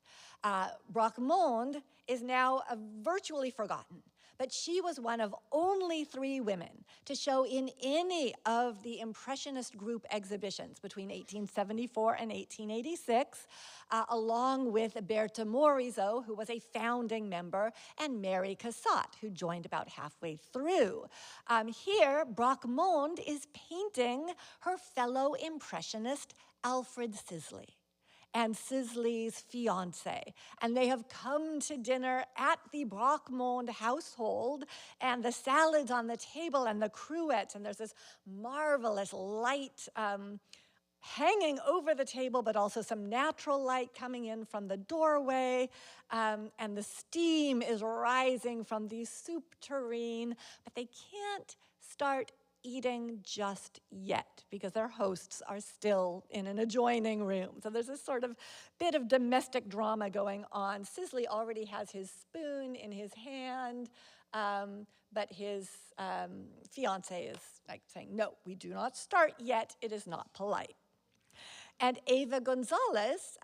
Bracquemonde is now virtually forgotten, but she was one of only 3 women to show in any of the Impressionist group exhibitions between 1874 and 1886, along with Berthe Morisot, who was a founding member, and Mary Cassatt, who joined about halfway through. Here, Bracquemonde is painting her fellow Impressionist, Alfred Sisley, and Sisley's fiancé. And they have come to dinner at the Bracquemonde household, and the salad's on the table and the cruets, and there's this marvelous light hanging over the table, but also some natural light coming in from the doorway, and the steam is rising from the soup tureen, but they can't start eating just yet because their hosts are still in an adjoining room. So there's this sort of bit of domestic drama going on. Sisley already has his spoon in his hand, but his fiance is like saying, no, we do not start yet. It is not polite. And Eva Gonzalez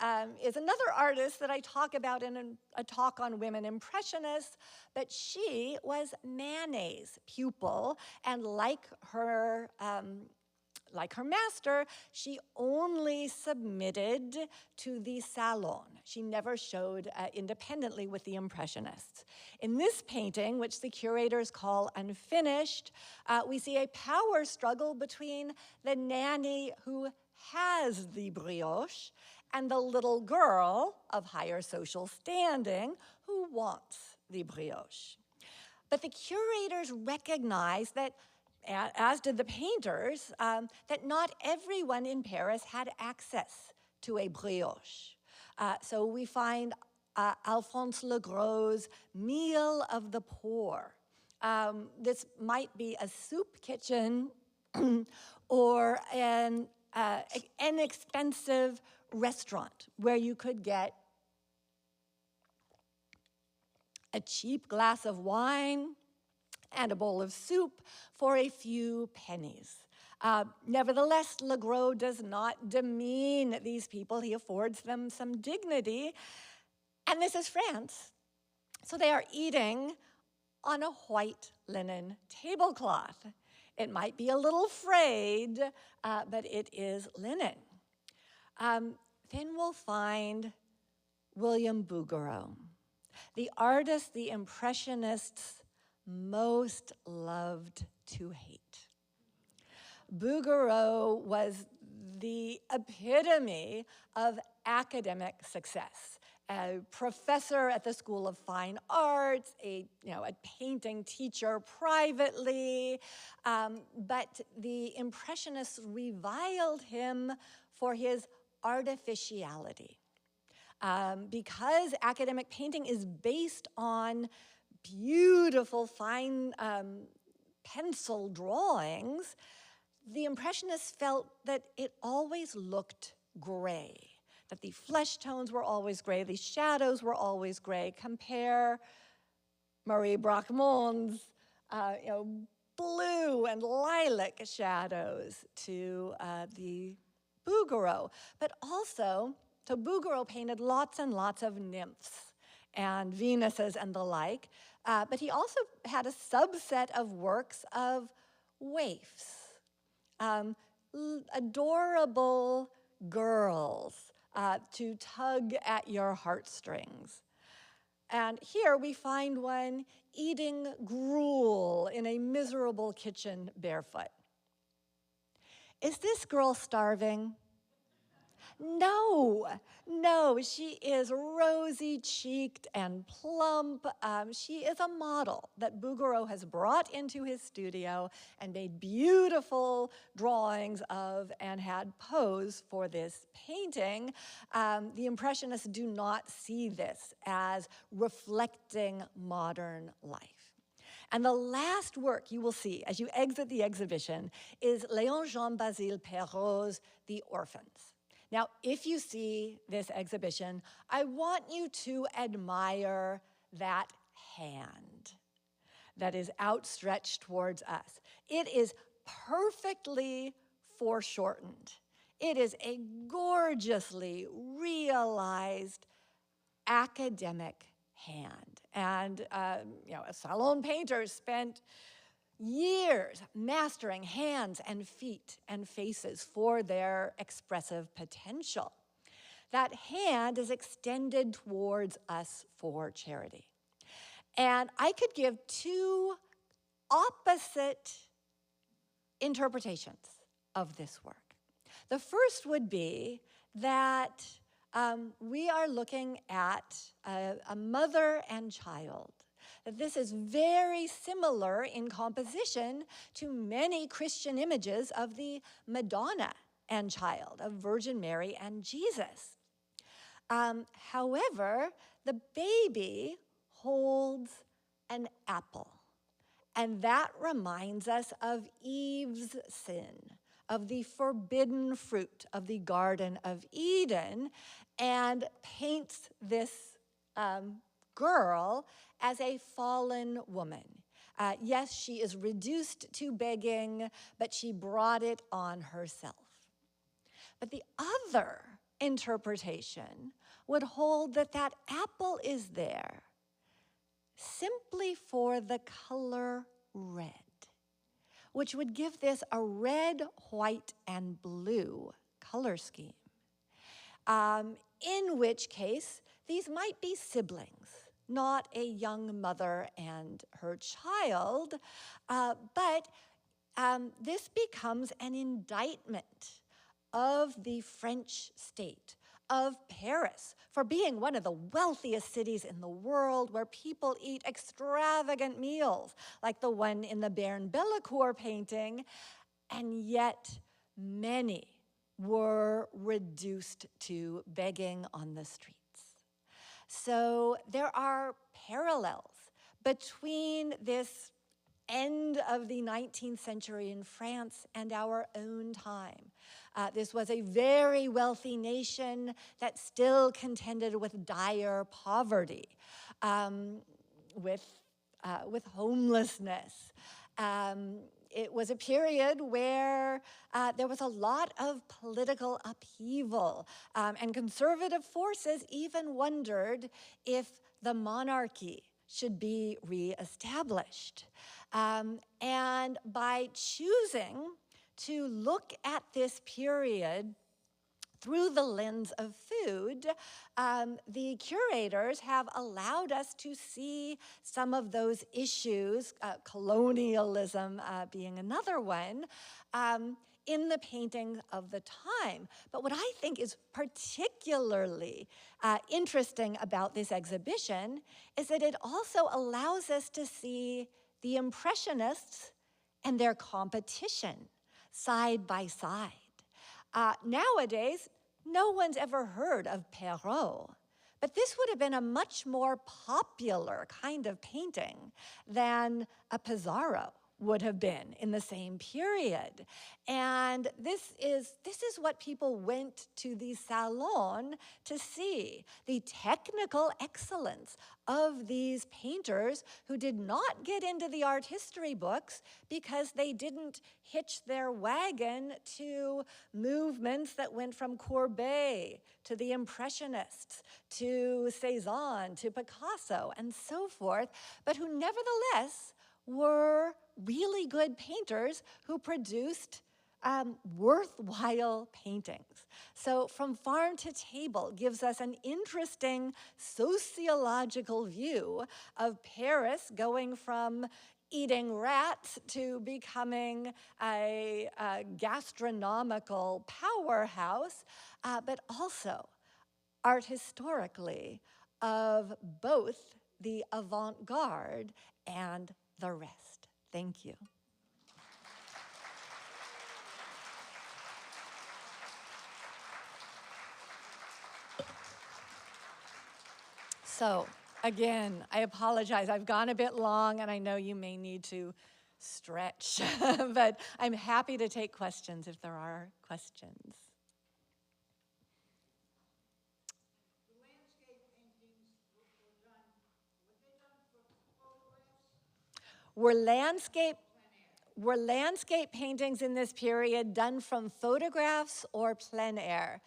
is another artist that I talk about in a talk on women impressionists, but she was Manet's pupil, and like her master, she only submitted to the salon. She never showed independently with the Impressionists. In this painting, which the curators call unfinished, we see a power struggle between the nanny who has the brioche and the little girl of higher social standing who wants the brioche. But the curators recognize that, as did the painters, that not everyone in Paris had access to a brioche. So we find Alphonse Legros' Meal of the Poor. This might be a soup kitchen or an inexpensive restaurant where you could get a cheap glass of wine and a bowl of soup for a few pennies. Nevertheless, Legros does not demean these people. He affords them some dignity. And this is France. So they are eating on a white linen tablecloth. It might be a little frayed, but it is linen. Then we'll find William Bouguereau, the artist the Impressionists most loved to hate. Bouguereau was the epitome of academic success. A professor at the School of Fine Arts, a painting teacher privately, but the Impressionists reviled him for his artificiality. Because academic painting is based on beautiful, fine pencil drawings, the Impressionists felt that it always looked gray, that the flesh tones were always gray, the shadows were always gray. Compare Marie Bracquemont's blue and lilac shadows to the Bouguereau. But also, so Bouguereau painted lots and lots of nymphs and Venuses and the like, but he also had a subset of works of waifs, adorable girls to tug at your heartstrings. And here we find one eating gruel in a miserable kitchen barefoot. Is this girl starving? No, she is rosy-cheeked and plump. She is a model that Bouguereau has brought into his studio and made beautiful drawings of and had posed for this painting. The Impressionists do not see this as reflecting modern life. And the last work you will see as you exit the exhibition is Léon Jean-Basile Perrault's The Orphans. Now, if you see this exhibition, I want you to admire that hand that is outstretched towards us. It is perfectly foreshortened. It is a gorgeously realized academic hand. And salon painters spent years mastering hands and feet and faces for their expressive potential. That hand is extended towards us for charity. And I could give two opposite interpretations of this work. The first would be that we are looking at a mother and child. That this is very similar in composition to many Christian images of the Madonna and child, of Virgin Mary and Jesus. However, the baby holds an apple, and that reminds us of Eve's sin, of the forbidden fruit of the Garden of Eden, and paints this girl as a fallen woman. Yes, she is reduced to begging, but she brought it on herself. But the other interpretation would hold that that apple is there simply for the color red, which would give this a red, white, and blue color scheme. In which case, these might be siblings, not a young mother and her child, but this becomes an indictment of the French state, of Paris, for being one of the wealthiest cities in the world where people eat extravagant meals, like the one in the Baron Bellecour painting, and yet many were reduced to begging on the streets. So there are parallels between this end of the 19th century in France and our own time. This was a very wealthy nation that still contended with dire poverty, with homelessness. It was a period where there was a lot of political upheaval, and conservative forces even wondered if the monarchy should be reestablished. And by choosing to look at this period through the lens of food, the curators have allowed us to see some of those issues, colonialism being another one, in the painting of the time. But what I think is particularly interesting about this exhibition is that it also allows us to see the Impressionists and their competition side by side. Nowadays, no one's ever heard of Perrault, but this would have been a much more popular kind of painting than a Pissarro would have been in the same period. And this is what people went to the salon to see, the technical excellence of these painters who did not get into the art history books because they didn't hitch their wagon to movements that went from Courbet to the Impressionists to Cézanne to Picasso and so forth, but who nevertheless were really good painters who produced worthwhile paintings. So From Farm to Table gives us an interesting sociological view of Paris going from eating rats to becoming a gastronomical powerhouse, but also art historically of both the avant-garde and the rest. Thank you. So, again, I apologize. I've gone a bit long, and I know you may need to stretch, but I'm happy to take questions if there are questions. The landscape paintings were done for photographs? Were landscape paintings in this period done from photographs or plein air?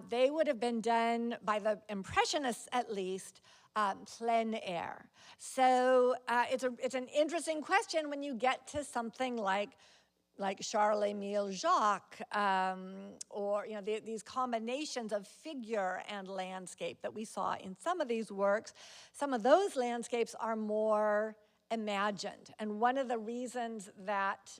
They would have been done by the Impressionists, at least, plein air. So it's an interesting question when you get to something like Charles-Émile Jacques, or these combinations of figure and landscape that we saw in some of these works. Some of those landscapes are more imagined. And one of the reasons that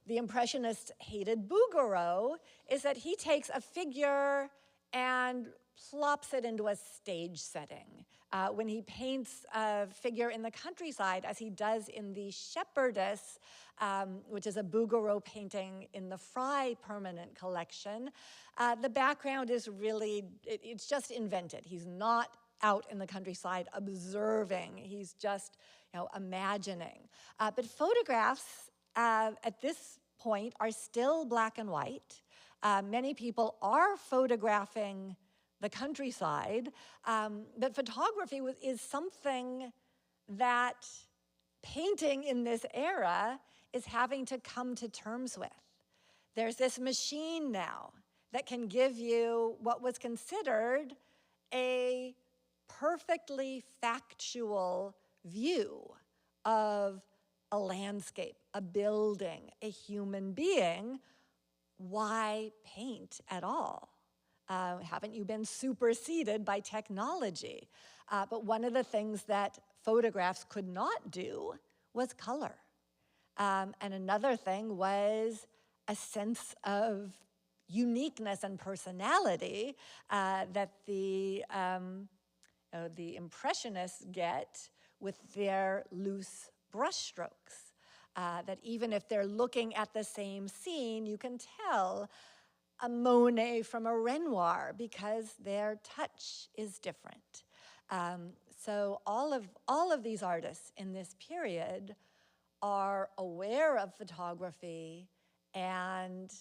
the Impressionists hated Bouguereau is that he takes a figure and plops it into a stage setting. When he paints a figure in the countryside, as he does in the Shepherdess, which is a Bouguereau painting in the Frye permanent collection, the background is really, it's just invented. He's not out in the countryside observing. He's just, imagining. But photographs at this point are still black and white. Many people are photographing the countryside, but photography is something that painting in this era is having to come to terms with. There's this machine now that can give you what was considered a perfectly factual view of a landscape, a building, a human being. Why paint at all? Haven't you been superseded by technology? But one of the things that photographs could not do was color. And another thing was a sense of uniqueness and personality that the Impressionists get with their loose brushstrokes. That even if they're looking at the same scene, you can tell a Monet from a Renoir because their touch is different. So all of these artists in this period are aware of photography and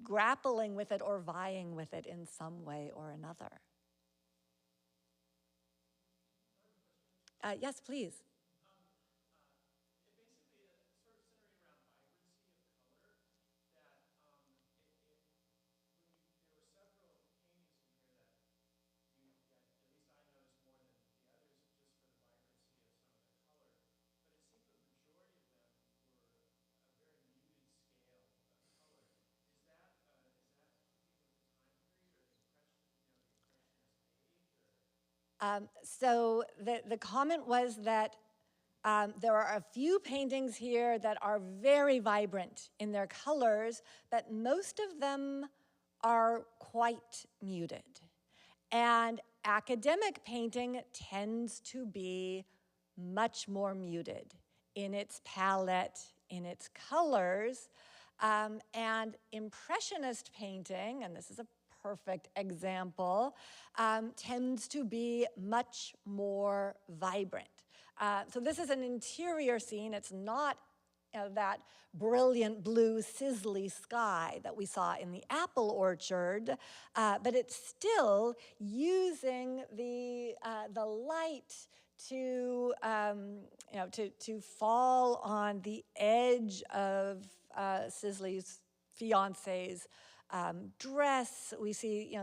grappling with it or vying with it in some way or another. Yes, please. So the comment was that there are a few paintings here that are very vibrant in their colors, but most of them are quite muted. And academic painting tends to be much more muted in its palette, in its colors, and Impressionist painting, and this is a perfect example, tends to be much more vibrant. So this is an interior scene. It's not that brilliant blue sizzly sky that we saw in the apple orchard, but it's still using the light to to fall on the edge of Sisley's fiance's dress. We see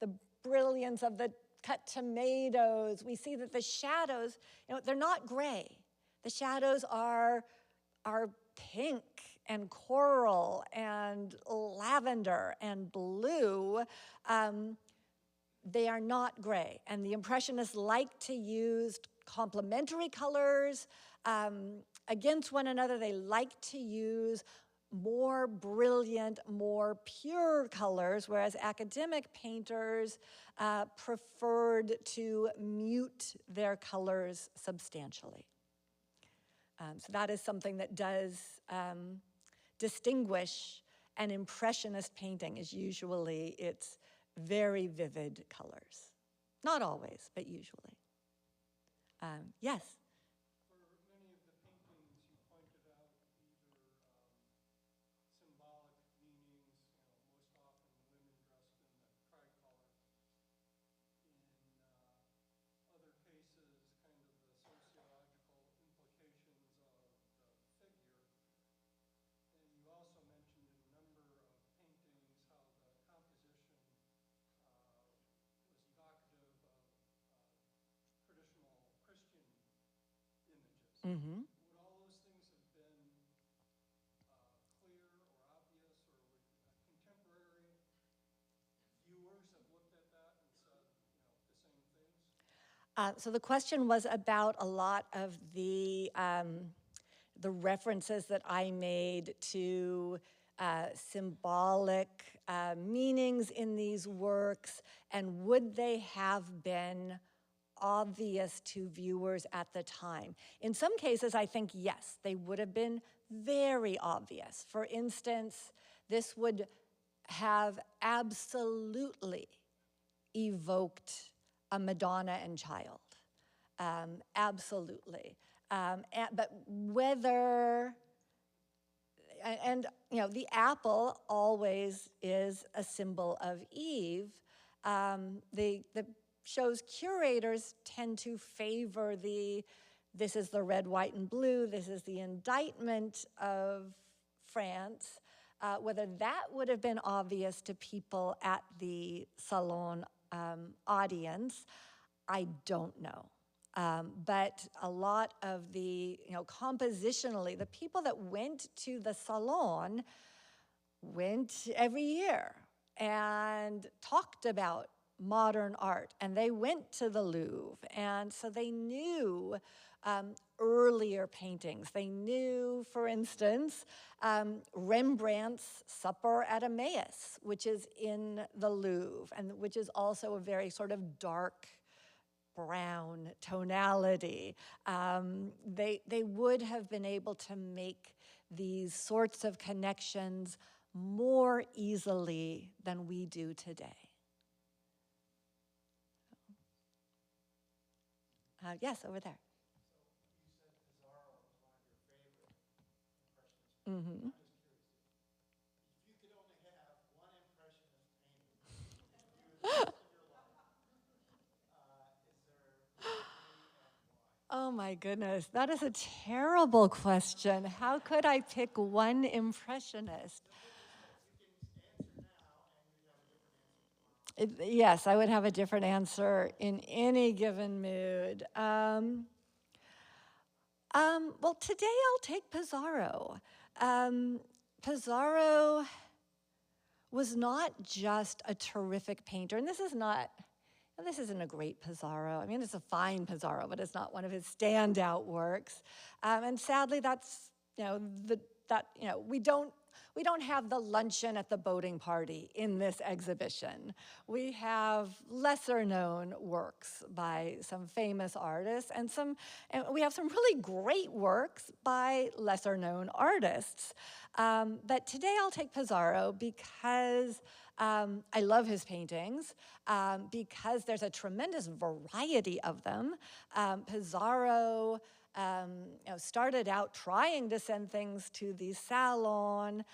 the brilliance of the cut tomatoes. We see that the shadows, they're not gray. The shadows are pink and coral and lavender and blue. They are not gray. And the Impressionists like to use complementary colors against one another. They like to use more brilliant, more pure colors, whereas academic painters preferred to mute their colors substantially. So that is something that does distinguish an Impressionist painting, is usually its very vivid colors. Not always, but usually. Yes? For many of the paintings, you pointed out either symbolic meanings, most often women dressed in the tricolor. In other cases, kind of the sociological implications of the figure. And you also mentioned in a number of paintings how the composition was evocative of traditional Christian images. Mm-hmm. Would all those things have been clear or obvious, or would contemporary viewers have looked at that and said, the same things? So the question was about a lot of the references that I made to symbolic meanings in these works, and would they have been obvious to viewers at the time? In some cases, I think yes, they would have been very obvious. For instance, this would have absolutely evoked a Madonna and Child, absolutely. But whether, and the apple always is a symbol of Eve. The show's curators tend to favor this is the red, white, and blue, this is the indictment of France. Whether that would have been obvious to people at the Salon audience, I don't know. But a lot of the, compositionally, the people that went to the Salon went every year and talked about modern art, and they went to the Louvre, and so they knew earlier paintings. They knew, for instance, Rembrandt's Supper at Emmaus, which is in the Louvre, and which is also a very sort of dark brown tonality. They would have been able to make these sorts of connections more easily than we do today. Yes, over there. So you said Pissarro was one of your favorite impressionists. Mm-hmm. I'm just curious, if you could only have one impressionist painting to view the rest of your life, is there any and why? Oh my goodness, that is a terrible question. How could I pick one impressionist? Yes, I would have a different answer in any given mood. Well, today I'll take Pissarro. Pissarro was not just a terrific painter, and this isn't a great Pissarro. I mean, it's a fine Pissarro, but it's not one of his standout works. And sadly, that's, we don't have the luncheon at the boating party in this exhibition. We have lesser known works by some famous artists and we have some really great works by lesser known artists. But today I'll take Pissarro because I love his paintings, because there's a tremendous variety of them. Pissarro started out trying to send things to the Salon.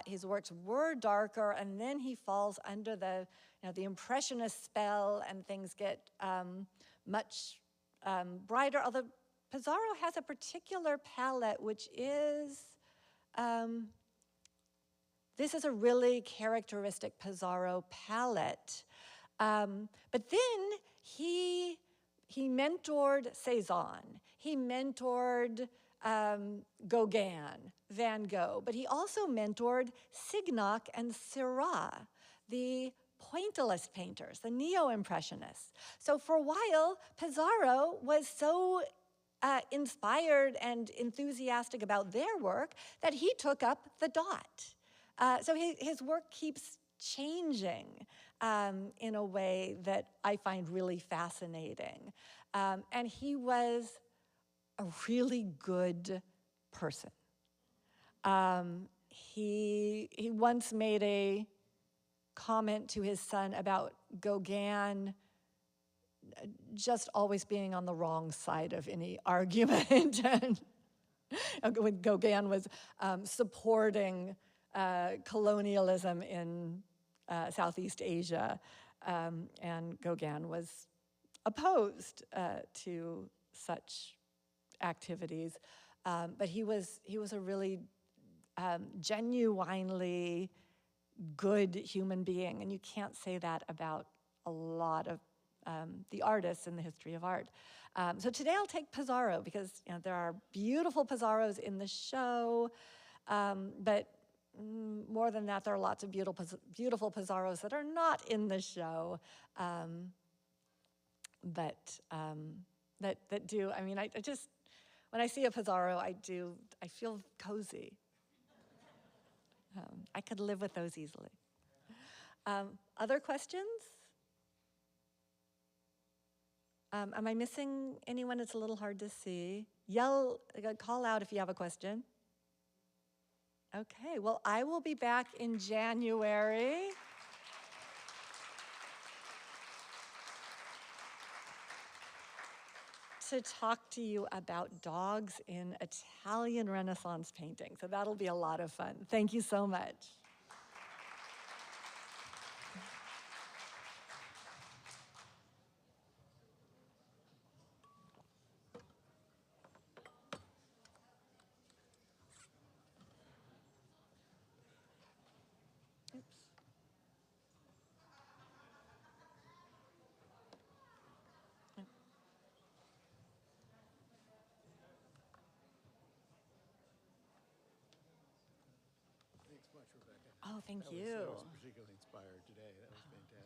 His works were darker, and then he falls under the Impressionist spell, and things get much brighter. Although Pissarro has a particular palette, which is this is a really characteristic Pissarro palette. But then he mentored Cézanne. He mentored Gauguin, Van Gogh, but he also mentored Signac and Seurat, the pointillist painters, the neo-impressionists. So for a while, Pissarro was so inspired and enthusiastic about their work that he took up the dot. So his work keeps changing in a way that I find really fascinating. And he was a really good person. He once made a comment to his son about Gauguin just always being on the wrong side of any argument. And when Gauguin was supporting colonialism in Southeast Asia, and Gauguin was opposed to such activities, but he was a really genuinely good human being, and you can't say that about a lot of the artists in the history of art. So today I'll take Pissarro because there are beautiful Pissarros in the show, but more than that, there are lots of beautiful Pissarros that are not in the show, that do. I mean, I just, when I see a Pissarro, I feel cozy. I could live with those easily. Other questions? Am I missing anyone? It's a little hard to see. Call out if you have a question. Okay, well, I will be back in January. To talk to you about dogs in Italian Renaissance painting. So that'll be a lot of fun. Thank you so much. Thanks much, Rebecca. Oh, thank That you. was particularly inspired today. That was fantastic.